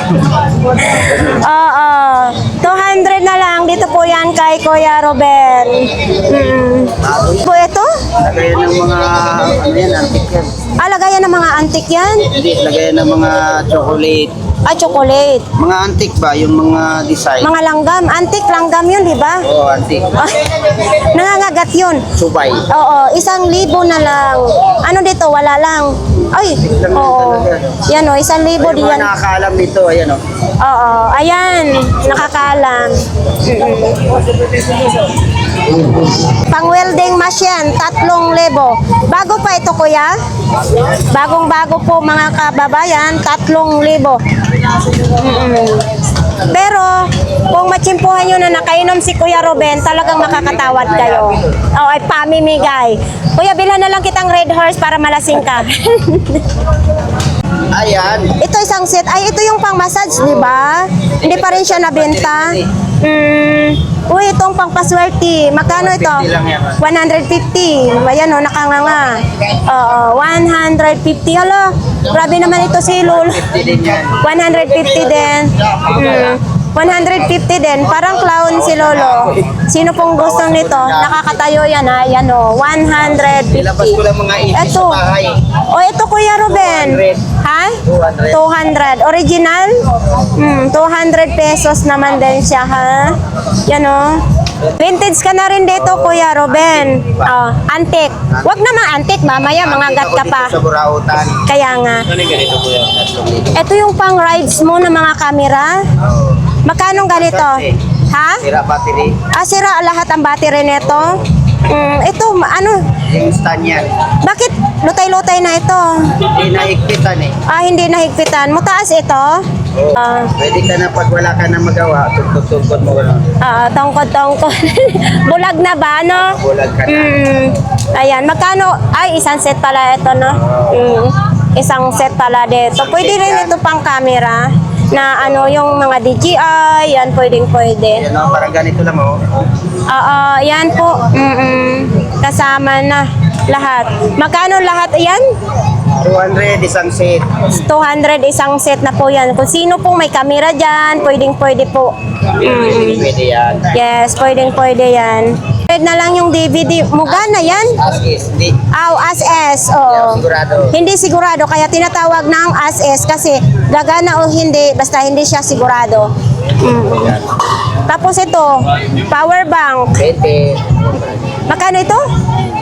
200 na lang. Dito po yan kay Kuya Ruben. Po ito? Lagayan ng mga, antik yan. Lagayan ng mga antik yan? Hindi, lagayan ng mga chocolate. Chocolate. Mga antik ba? Yung mga design. Mga langgam. Antik langgam yun, di ba? Oo, antik. Nangangagat yun. Subay. Oo, 1,000 na lang. Ano dito? Wala lang. Ay, oo. Yan 1,000 Yung din mga yan. nakakaalam dito, ayan o. Oo, ayan. Nakakaalam. Pang-welding machine, 3,000. Bago pa ito, kuya? Bagong-bago po mga kababayan, 3,000. Pero, kung matsimpuhan nyo na nakainom si Kuya Ruben, talagang makakatawad kayo. Ay pamimigay. Kuya, bilhan na lang kitang Red Horse para malasing ka. Ayan. Ito isang set. Ay, ito yung pang-massage, di ba? Hindi pa rin siya nabenta. Uy, itong pang-paswerte. Magkano ito? 150. Ayan nakanganga. 150. Hala, grabe naman ito si Lolo. 150 din. 150 din. Parang clown si Lolo. Sino pong gusto nito? Nakakatayo yan ha. Yan 150. Nilabas ko lang mga isip Ito. sa bahay. Ito Kuya Ruben. 200. Ha? 200. Original? 200 pesos naman din siya ha. Yan Vintage ka na rin dito, Kuya Ruben. Antique. Wag naman antique, mamaya mga gat ka pa. Sa Burautan. Kaya nga. Ito yung pang rides mo ng mga camera. Magkano ganito? Ha? Sira battery. Sira lahat ang battery nito. Ito, ano? Yung stand yan. Bakit lutay-lutay na ito? Hindi nahigpitan eh. Hindi nahigpitan. Mataas ito? Pwede ka na pag wala ka na magawa, tugtog-tugtog mo gano'n. Tongkod-tongkod. Bulag na ba, no? Bulag ka na. Ayan, magkano? Ay, isang set pala ito, no? Isang set pala dito. Pwede rin ito pang camera na ano, yung mga DJI, yan, pwedeng-pwede. Yan o, parang ganito lang oh. Yan po. Kasama na lahat. Magkano lahat yan? 200 isang set. 200 isang set na po yan. Kung sino pong may camera dyan, pwedeng-pwede po. Pwede yan. Yes, pwedeng-pwede yan. Pwede na lang yung DVD. Muga na yan? As is, hindi. As S. Oh. Sigurado. Hindi sigurado. Kaya tinatawag na ang as S kasi gagana o hindi, basta hindi siya sigurado. Tapos ito, power bank. 20. Magkano ito?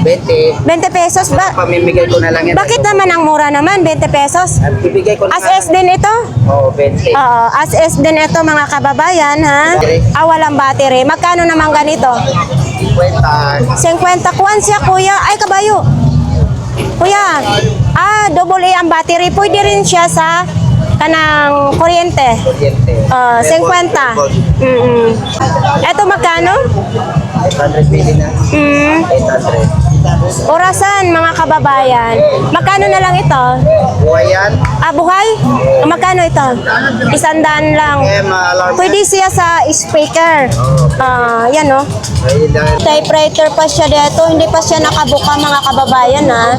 20. 20 pesos ba? Pamimigay ko na lang yan. Bakit naman ang mura naman? 20 pesos? At bibigay ko na As S din ito? Oo, 20. As S din ito mga kababayan, ha? Walang battery. Magkano naman ganito? 50. 50 kuwan siya, kuya. Ay, kabayo. Kuya, double A ang battery. Pwede rin siya sa kanang kuryente. Kuryente. 50. Ito magkano? 800 pili na. 800. Orasan, mga kababayan. Magkano na lang ito? Buhay yan. Buhay? Magkano ito? 100 lang. Alarm. Pwede siya sa speaker. Yan o. Typewriter pa siya dito. Hindi pa siya nakabuka, mga kababayan, ha.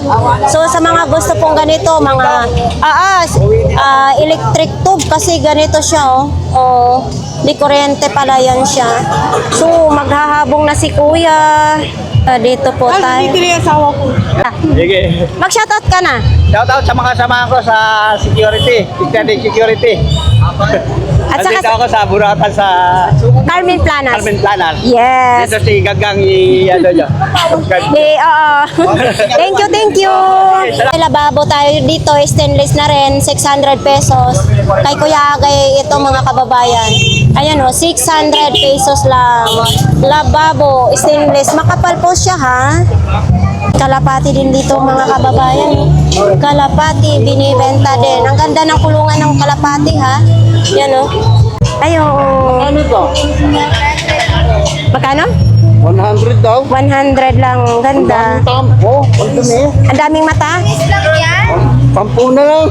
So sa mga gusto pong ganito, mga electric tube kasi ganito siya, oh. Di kuryente pala yan siya. So maghahabong na si kuya. Dito po tayo. Sige. Mag-shoutout ka na. Shoutout sa mga kasama ko sa security. Extended security. At saka Nandito ako sa Buratan sa Carmen Planas. Carmen Planas. Yes. Dito si Gagang ano dyan. Oo. Thank you. May lababo tayo dito, stainless na rin, 600 pesos. Kay Kuya Agay, ito mga kababayan. Ayan o, 600 pesos lang. Lababo, stainless. Makapal po siya, ha? Kalapati din dito mga kababayan. Kalapati, binibenta din. Ang ganda ng kulungan ng kalapati, ha? Yan o. Ayun. Ano to? Magkano? 100 daw. 100 lang. Ganda. Tampo. Ang dumi. Ang daming mata. Tampo na lang.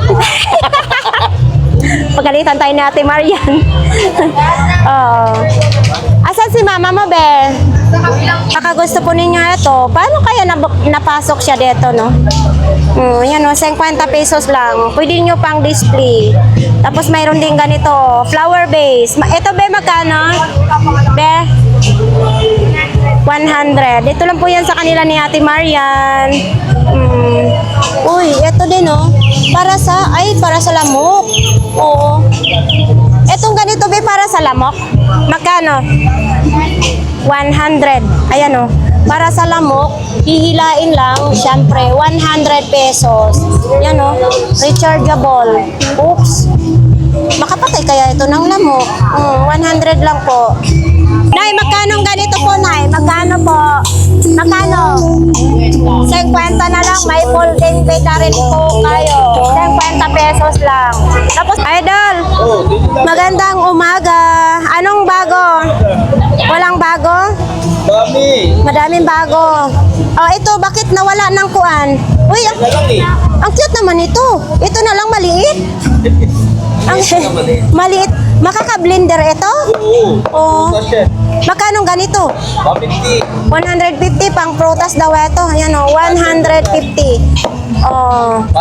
Pagalitan tayo ni Ate Marian. Oo. Asan si mama mo, be? Baka gusto po ninyo ito. Paano kaya napasok siya dito, no? Yan o, 50 pesos lang. Pwede nyo pang display. Tapos mayroon din ganito, flower base. Ito, be, magkano? Be? 100. Ito lang po yan sa kanila ni Ate Marian. Uy, ito din, oh. Para sa lamok. Oo. Etong ganito, be, para sa lamok. Magkano? 100. Ayan, oh. Para sa lamok, hihilain lang, syempre, 100 pesos. Yan, oh. Rechargeable. Oops. Makapatay kaya ito ng lamok. 100 lang po. Nay, magkano ganito po, Nay? Magkano po? Magkano? 50 na lang. May folding bed na rin po kayo. 50 pesos lang. Tapos, Idol, magandang umaga. Anong bago? Walang bago? Madaming bago. Ito, bakit nawala ng kuan? Uy, ang cute naman ito. Ito na lang maliit. Ang maliit. Makaka-blender ito? Oo. Magkano ganito? 150 pang prutas daw ito. Ayan o, 150.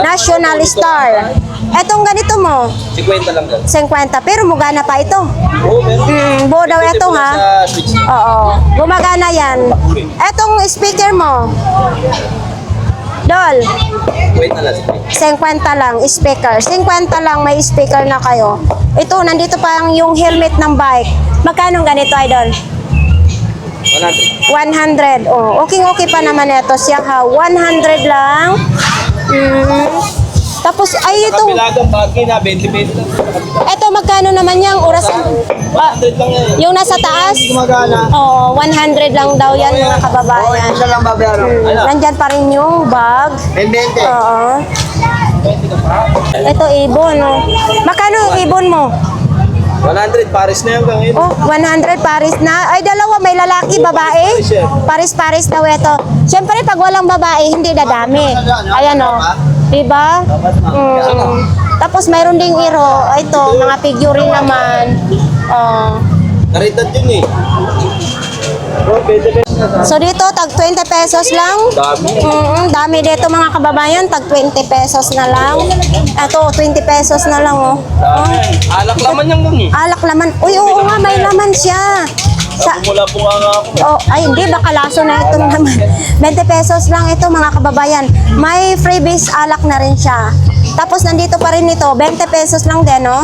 National Star. Etong ganito mo? 50 lang daw. 50. Pero mugana pa ito. Buo daw ito, ha? Oo. Gumagana yan. Etong speaker mo? Dol. 50 lang, speaker. 50 lang, may speaker na kayo. Ito, nandito pa yung helmet ng bike. Magkano ganito, Idol? 100. Okay pa naman ito siya, ha? 100 lang. Tapos, ay, ito. Bilagang bagi na 20 pesos lang. Ito, magkano naman yung orasan? 100 lang yan. Yung nasa taas? Gumagana. Oo, 100 lang daw yan mga kababayan. Isa lang babayaran. Nandyan pa rin yung bag. Pendente. Oo. Ito ibon, no? Magkano yung ibon mo? 100, Paris na yan ngayon. Oh, 100 Paris na. Ay, dalawa. May lalaki, babae. Paris daw ito. Siyempre, pag walang babae, hindi dadami. Ayan, o. Diba? Tapos, mayroon ding iro. Ito, mga figurine naman. Oh. Naritad yun eh. So, dito, tag 20 pesos lang. Dami dito, mga kababayan. Tag 20 pesos na lang. Ito, 20 pesos na lang, oh. Alak laman yung lang eh. Alak laman. Uy, oo nga, may laman siya. Mula po nga ako. Oh, ay hindi, baka laso na itong naman. 20 pesos lang ito mga kababayan. May freebies alak na rin siya. Tapos nandito pa rin ito, 20 pesos lang din, no?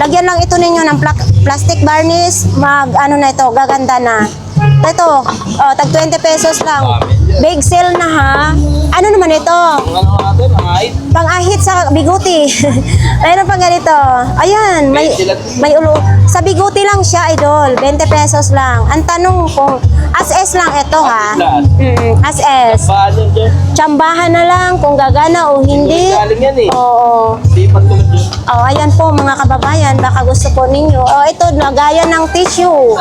Lagyan lang ito ninyo ng plastic varnish, ano na ito, gaganda na. Ito, oh, tag 20 pesos lang. Big sale na ha. Ano naman ito? Ano natin, mga height. Pang-ahit sa biguti. Mayroon pang ganito. Ayan, may ulo. Sa biguti lang siya, idol. 20 pesos lang. Ang tanong kung as-es lang ito, ha? As-es. Paano dyan? Tsambahan na lang kung gagana o hindi. Galing yan eh. Oo. Di patulog yun. Oh, ayan po mga kababayan, baka gusto po ninyo. Oh, ito, lagayan ng tissue.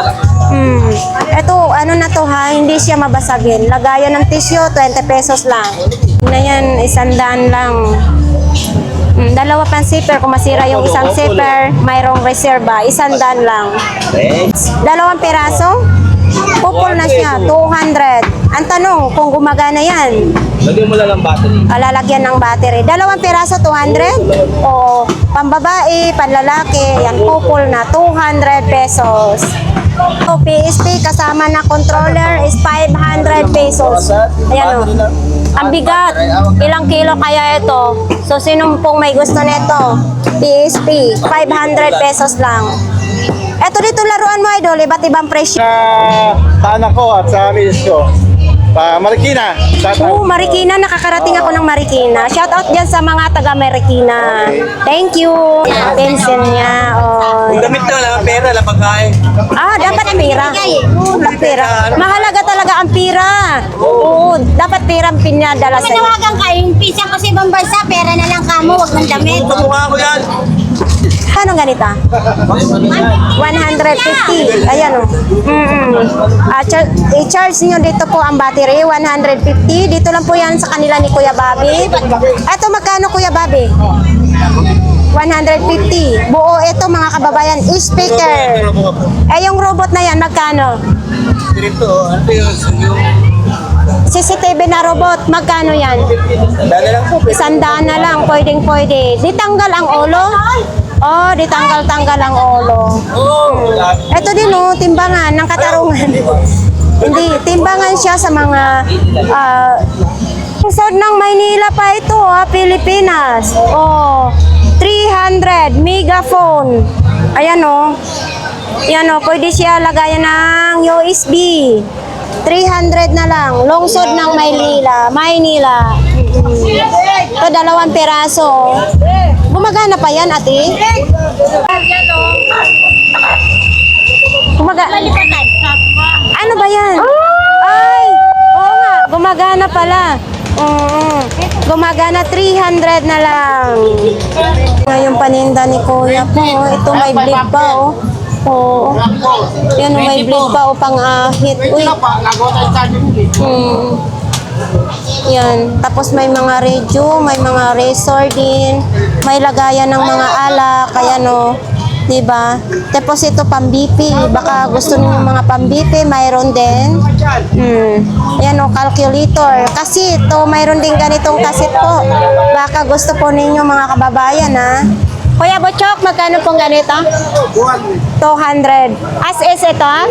Ito, ano na to ha, hindi siya mabasagin. Lagayan ng tissue, 20 pesos lang. Na yan, 100 lang. Dalawa pang zipper, kung masira yung isang zipper, mayroong reserva, 100 lang. Dalawang piraso, pupul na siya, 200. Ang tanong, kung gumagana yan, Lagyan mo lang ng battery. lalagyan ng battery. Dalawang piraso, 200? O pambabae, panlalaki, yan pupul na 200 pesos. So, PSP kasama na controller is 500 pesos. Ayan o. Ang bigat. Ilang kilo kaya ito? So, sino pong may gusto nito? PSP, 500 pesos lang. Eto dito laruan mo, idol. Iba't ibang presyo. Sa anak ko at sa misis ko. Marikina. Oo, Marikina. Nakakarating ako ng Marikina. Shout out dyan sa mga taga Marikina. Thank you. Pencil niya. Oh. Damit na lang, pera lang pagkain. Ah, dapat pera. Dapat pera. Mahalaga talaga ang pera. Oo, dapat pera ang pinadala sa'yo. Manawagan kayo, yung pisa kasi ibang bansa, pera na lang kamo, wag ng damit. Mukha ko yan. Paano ganita? 150. Ayan o. I-charge nyo dito po ang battery, 150. Dito lang po yan sa kanila ni Kuya Bobby. Eto, magkano Kuya Bobby? 150. Buo ito mga kababayan, speaker. Eh yung robot na yan, magkano? Dito, ano yun? CCTV na robot, magkano yan? Dala lang po. 100 na lang, pwedeng-pwede. Di tanggal ang ulo? Oh, di tanggal-tanggal ang ulo. Ito din oh, timbangan ng katarungan. Hindi, timbangan siya sa mga lungsod ng Maynila pa ito, Pilipinas. Oh, 300 megaphone. Ayan oh. Yan oh, pwede siya lagayan ng USB. 300 na lang. Lungsod ng Maynila. Ito, 2 piraso. Gumagana pa yan, ate? Ano ba yan? Ay! Oo nga, gumagana pala. Gumagana, 300 na lang. Ngayon paninda ni Kuya po. Ito may bleed pa, oh. Oo. Yan, may bleed pa, oh, pang-ahit. Uy. Yan. Tapos may mga radio, may mga razor din, may lagayan ng mga alak, kaya no, diba? Tapos ito pang-BP, baka gusto niyo mga pang-BP, mayroon din. Yan o, calculator. Kasi ito, mayroon din ganitong kasit po. Baka gusto po ninyo mga kababayan, ha? Kuya Bochok, magkano pong ganito? 200. As is ito, ha?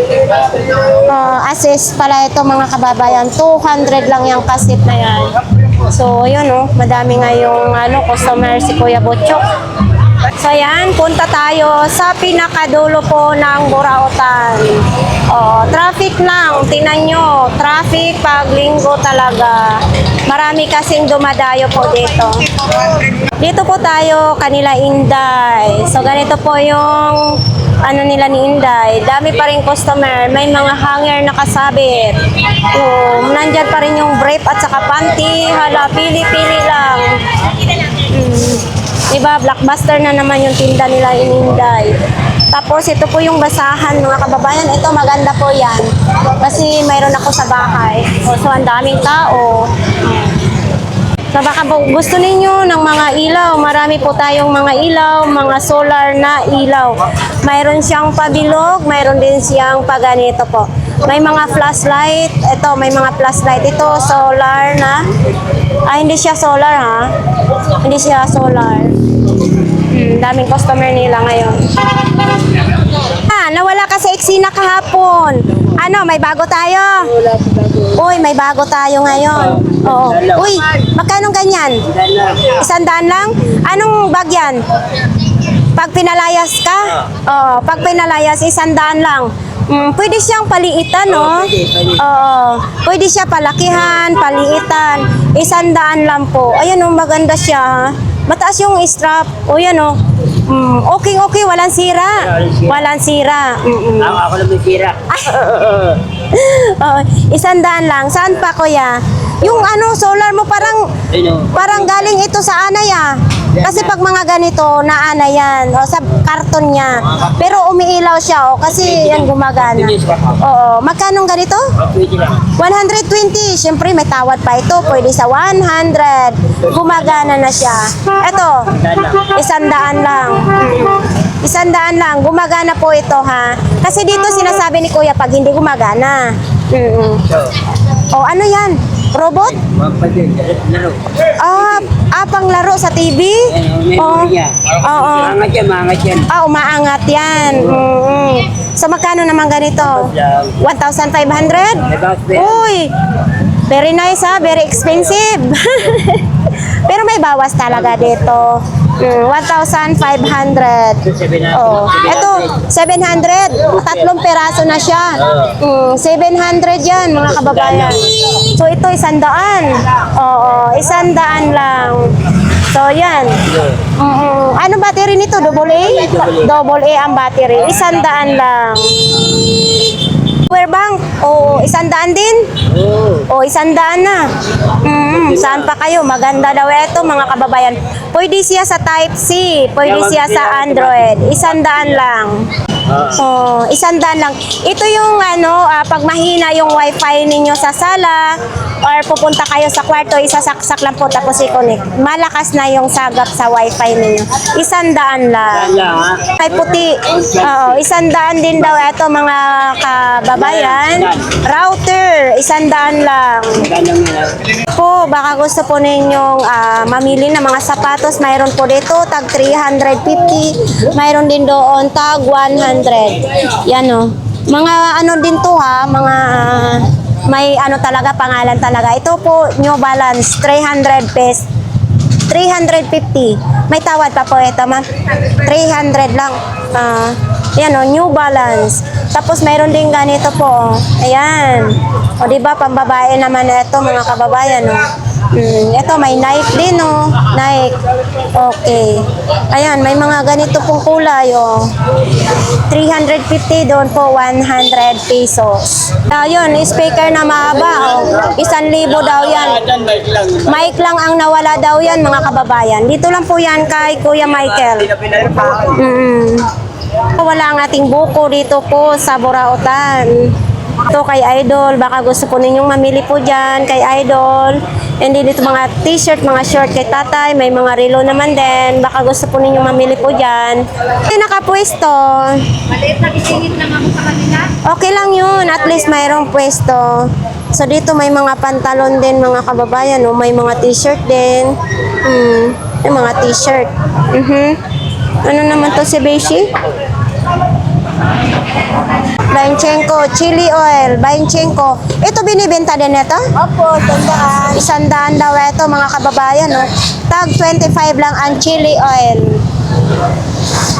As is pala ito mga kababayan. 200 lang yung kasit na yan. So, yun oh, madami ngayong customer si Kuya Bochok. So, yan, punta tayo sa pinakadulo po ng Burautan. Traffic lang, tingnan nyo. Traffic pag linggo talaga. Marami kasing dumadayo po dito. Dito po tayo, kanila Inday. So, ganito po yung ano nila ni Inday. Dami pa rin customer. May mga hanger na kasabit. Nandyan pa rin yung brief at saka panty. Hala, pili-pili lang. Diba, blockbuster na naman yung tinda nila ni Inday. Tapos ito po yung basahan mga kababayan. Ito maganda po yan. Kasi mayroon ako sa bahay. So ang daming tao. So baka gusto ninyo ng mga ilaw, marami po tayong mga ilaw, mga solar na ilaw. Mayroon siyang pabilog, mayroon din siyang paganito po. May mga flashlight, ito may mga flashlight. Ito solar na, hindi siya solar ha, hindi siya solar. Daming customer nila ngayon. Nawala ka sa eksena kahapon. Ano, may bago tayo? Uy, may bago tayo ngayon. Oo. Uy, magkano ganyan? 100 lang? Anong bag yan? Pag pinalayas ka? Oo, pag pinalayas, 100 lang. Pwede siyang paliitan, no? Oo. Pwede siya palakihan, paliitan. 100 lang po. Ayan, oh, maganda siya, ha? Mataas yung strap. O, yan, oh. Okay, walang sira. Walang sira. Ako lang may sira. Oh, 100 lang. Saan pa, kuya? Yung ano, solar mo parang galing ito sa anay ah. Kasi pag mga ganito, naana yan. O, sa karton niya. Pero umiilaw siya, oh, kasi yan gumagana. Oo. Magkano ganito? 120. Siyempre, may tawad pa ito. Pwede sa 100. Gumagana na siya. Ito, 100 lang. 100 lang. Gumagana po ito, ha? Kasi dito sinasabi ni Kuya pag hindi gumagana. O, ano yan? Robot? Pang laro sa TV? Oo. Maangat yan. Umaangat yan. So, magkano naman ganito? 1,500? Uy! Very nice ha, very expensive. Pero may bawas talaga dito. 1,500. Oh, ito 700. Tatlong peraso na siya. 700 yan mga kababayan. So ito 100. Oo, 100 lang. So yan. Ano battery nito? Double A? Double A ang battery. 100 lang. Power bank, 100 din? O, 100 na. Saan pa kayo? Maganda daw ito, mga kababayan. Pwede siya sa Type-C, pwede siya sa Android. 100 lang. 100 lang. Ito yung pag mahina yung wifi ninyo sa sala, or pupunta kayo sa kwarto, isasaksak lang po tapos i-connect. Malakas na yung sagap sa wifi ninyo. 100 lang. Ay puti. Oo, 100 din daw ito mga kababayan. Router, 100 lang. Po, baka gusto po ninyong mamili ng mga sapatos, mayroon po dito tag 350, mayroon din doon tag 100. Yan o. Mga din to ha, mga may talaga, pangalan talaga. Ito po, New Balance, 300 pesos. 350. May tawad pa po ito, ma'am. 300 lang. Yan o, New Balance. Tapos mayroon din ganito po. Ayan. O diba, pambabae naman ito mga kababayan. Ito may Nike din o. Nike. Okay. Ayan, may mga ganito pong kulay o. 350 doon po, 100 pesos. Ayun, speaker na mahaba o. 1,000 daw yan. Mic lang ang nawala daw yan mga kababayan. Dito lang po yan kay Kuya Michael. Wala ang ating buko dito po sa Burautan. Ito kay Idol, baka gusto po ninyong mamili po dyan kay Idol. And then dito mga t-shirt, mga short kay tatay, may mga relo naman din. Baka gusto po ninyong mamili po dyan. Ito nakapwesto. Maliit na isingit lang ako sa kanila. Okay lang yun, at least mayroong pwesto. So dito may mga pantalon din mga kababayan, no? May mga t-shirt din. May mga t-shirt. Ano naman to si Beshi? Banchenko, chili oil, Banchenko. Ito binibenta din ito? Opo, 100. 100 daw ito mga kababayan, no? Tag 25 lang ang chili oil.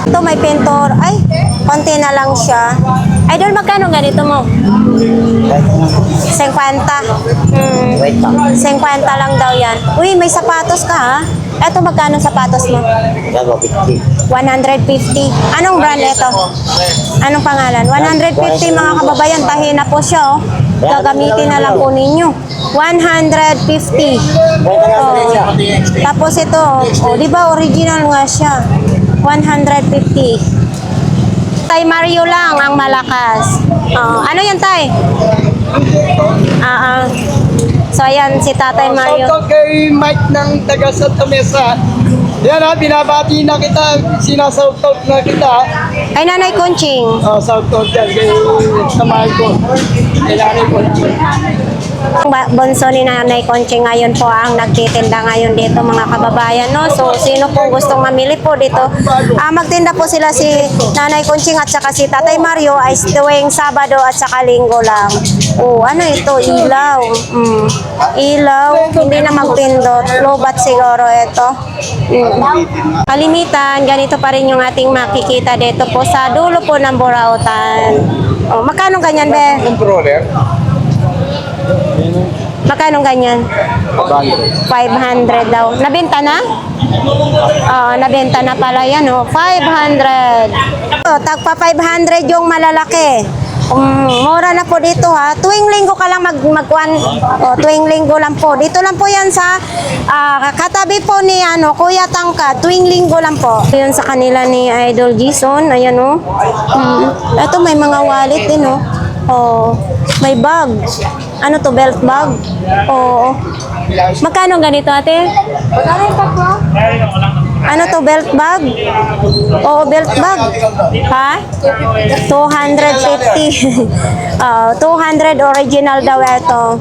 Ito Ito may pintor. Ay, konti na lang siya. Idol, magkano ganito mo? 50. 50 lang daw yan. Uy, may sapatos ka ha? Eto, magkano sapatos mo? 150. Anong brand ito? Anong pangalan? 150 mga kababayan. Tahi na po siya oh. Gagamitin na lang po ninyo. 150. Oh. Tapos ito, oh, di ba original nga siya? 150. Tay Mario lang ang malakas. Oh, ano yan, Tay? So, ayan, si Tatay Mario. Shoutout kay Mike ng taga Santa Mesa. Yan ha, binabati na kita, sinasoutout na kita. Ay, Nanay Conching. Shoutout yan kay samahan ko. Kay Nanay Conching. Bonso ni Nanay Conching ngayon po ang nagtitinda ngayon dito mga kababayan, no? So, sino po gustong mamili po dito? Magtinda po sila si Nanay Conching at saka si Tatay Mario ay tuwing Sabado at saka Linggo lang. Oh, ano ito? Ilaw. Ilaw. Hindi na magpindot. Lobat siguro ito. Kalimitan, ganito pa rin yung ating makikita dito po sa dulo po ng Burautan. Oh, magkano ganyan, be? Controller. Magkano ganyan? 500 daw. Nabenta na? Nabenta na pala yan, oh. 500. Tagpa 500 yung malalaki. Mura na po dito ha. Tuwing linggo ka lang magkuan. Tuwing linggo lang po. Dito lang po yan sa katabi po ni Kuya Tangka. Tuwing linggo lang po. Yun sa kanila ni Idol Jason. Ayan oh. Ito may mga wallet din oh. Oh, may bag. Ano to, belt bag? Oo. Magkano ganito, ate? Ano to, belt bag? Oo, belt bag. Ha? 250. 200 original daw ito.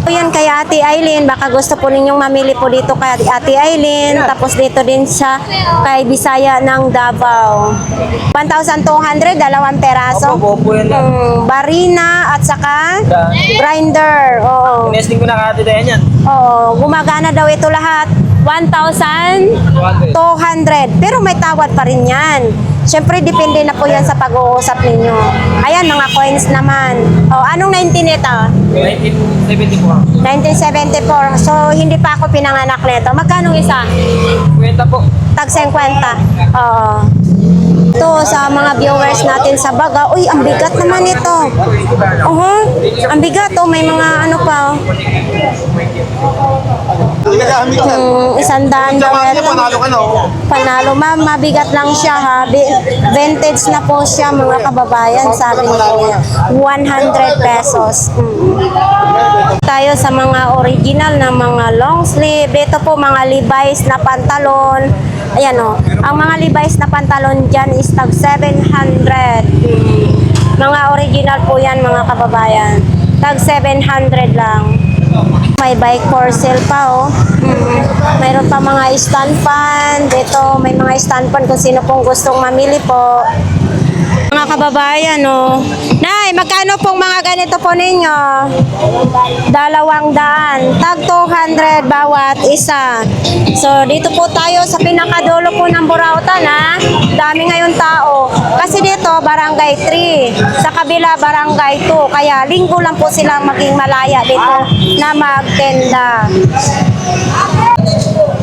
Yan kay Ate Aileen, baka gusto po ninyong mamili po dito kay Ate Aileen, tapos dito din siya kay Bisaya ng Davao. 1,200, 2 peraso. Barina at saka grinder. Oo. Nesting ko na kati dahil yan. Oo, gumagana daw ito lahat. 1,200. Pero may tawad pa rin yan. Siyempre, depende na po yan sa pag-uusap ninyo. Ayan, mga coins naman. Oh, anong 19 ito? 1974. 1974. So, hindi pa ako pinanganak nito. Magkano isa? Kwenta po. Tag 50. Oo. Ito, sa mga viewers natin sa Baga. Uy, ang bigat naman ito. Ang bigat. Oh, may mga ano pa. Oh. 100 daw ito. Panalo ka, no? Panalo, ma'am. Mabigat lang siya, ha. Vintage na po siya, mga kababayan. Sabi ni Kuya. 100 pesos. Tayo sa mga original na mga long sleeve. Ito po, mga Levi's na pantalon. Ayan o. Ang mga Levi's na pantalon dyan is tag 700. Mga original po yan, mga kababayan. Tag 700 lang. May bike for sale pa oh. Mayroon pa mga stand fan. Dito may mga stand fan kung sino pong gustong mamili po. Mga kababayan oh. Nay, magkano pong mga ganito po ninyo? 200. Tag 200 bawat isa. So dito po tayo sa pinakadulo po ng Burautan ha. Dami ngayon tao. Kasi dito barangay 3. Sa kabila barangay 2. Kaya linggo lang po sila maging malaya dito na magtenda.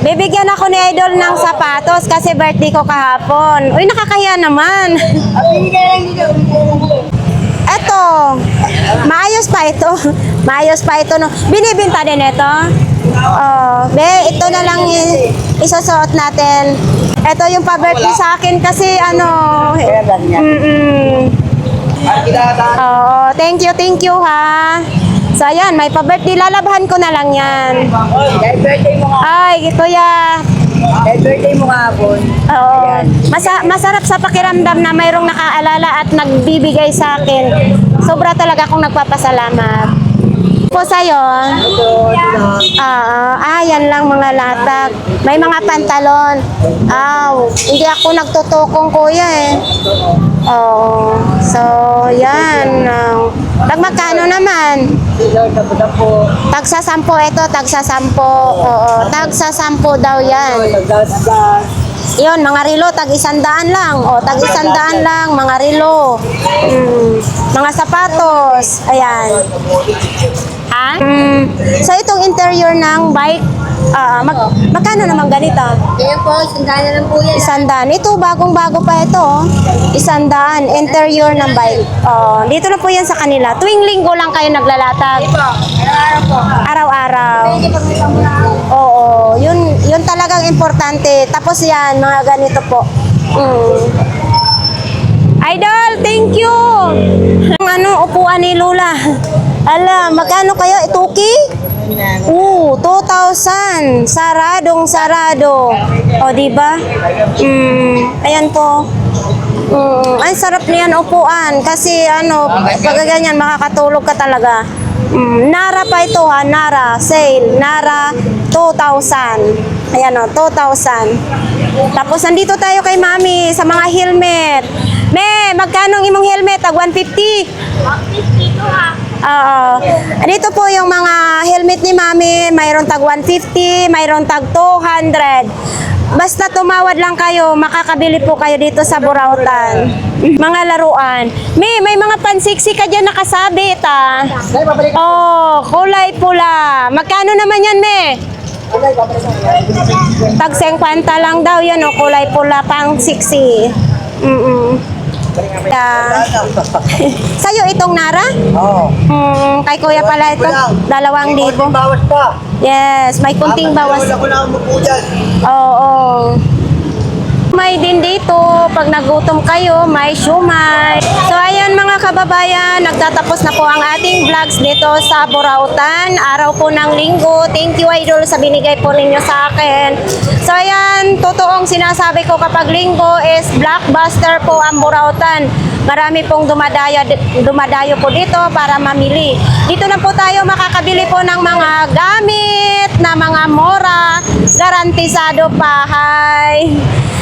Bibigyan ako ni Idol ng sapatos kasi birthday ko kahapon. Uy, nakakaya naman. Eto, maayos pa ito. Maayos pa ito. No. Binibinta din ito. Oh, ito na lang isusuot natin. Ito yung pa-birthday sa akin kasi ano. Thank you ha. So ayan, may pa-birthday. Lalabahan ko na lang yan. Happy birthday mo nga. Ay, kuya. Happy birthday mo nga po. Oo. Masarap sa pakiramdam na mayroong nakaalala at nagbibigay sa akin. Sobra talaga akong nagpapasalamat. Po sa'yo. Yan lang mga latag. May mga pantalon. Hindi ako nagtutokong kuya eh. Oo. So, yan. Magkano naman? Tagsa 10 ito, tagsa 10. Oo, tagsa 10 daw yan. Yun, mga relo, tag 100 lang. O, tag 100 lang, mga relo. Mga sapatos. Ayan. Ha? So, itong interior ng bike, magkano naman ganito? Kaya po, sandaan na lang po yan. 100. Ito, bagong-bago pa ito. 100. Interior ng bike. Oh, dito na po yan sa kanila. Tuwing linggo lang kayo naglalatag. Araw po. Araw-araw. Pwede pag may pamula. Oo, yun talagang importante. Tapos yan, mga ganito po. Idol, thank you! Ang upuan ni Lula. Ala, magkano kayo? Ituki? 2,000. Saradong sarado. O, diba? Ayan po. Ay, sarap niyan upuan. Kasi, pag ganyan, makakatulog ka talaga. Nara pa ito ha, Nara. Sale. Nara, 2,000. Ayan o, 2,000. Tapos, nandito tayo kay Mami sa mga helmet. Me, magkano ang imong helmet? Tag 150? 150 to ha. Oo. Dito po yung mga helmet ni Mami. Mayroon tag 150, mayroon tag 200. Basta tumawad lang kayo, makakabili po kayo dito sa Burautan. Mga laruan. May mga pansiksi ka dyan nakasabit ah. Oh, kulay pula. Magkano naman yan, Me? Tag 50 lang daw yan, oh, kulay pula pang 60. Sa'yo itong Nara? Oo. Kay Kuya pala ito, 2,000. Bawas pa. Yes, may kunting bawas. Ako na umupo dyan. Oo. May din dito, pag nagutom kayo, may shumay. So ayan mga kababayan, nagtatapos na po ang ating vlogs dito sa Burautan. Araw po ng linggo. Thank you Idol sa binigay po ninyo sa akin. So ayan, totoong sinasabi ko kapag linggo is blockbuster po ang Burautan. Marami pong dumadayo po dito para mamili. Dito na po tayo makakabili po ng mga gamit na mga mora, garantisado pa. Hi!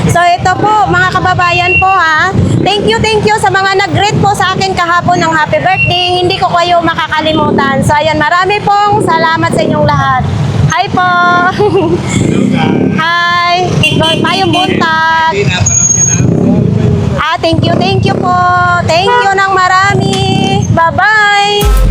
So ito po mga kababayan po ha. Thank you sa mga nag-greet po sa akin kahapon ng happy birthday. Hindi ko kayo makakalimutan. So ayan, marami pong salamat sa inyong lahat. Hi po! Hi! Tayong buntag! Thank you po! Thank you ng marami! Bye-bye!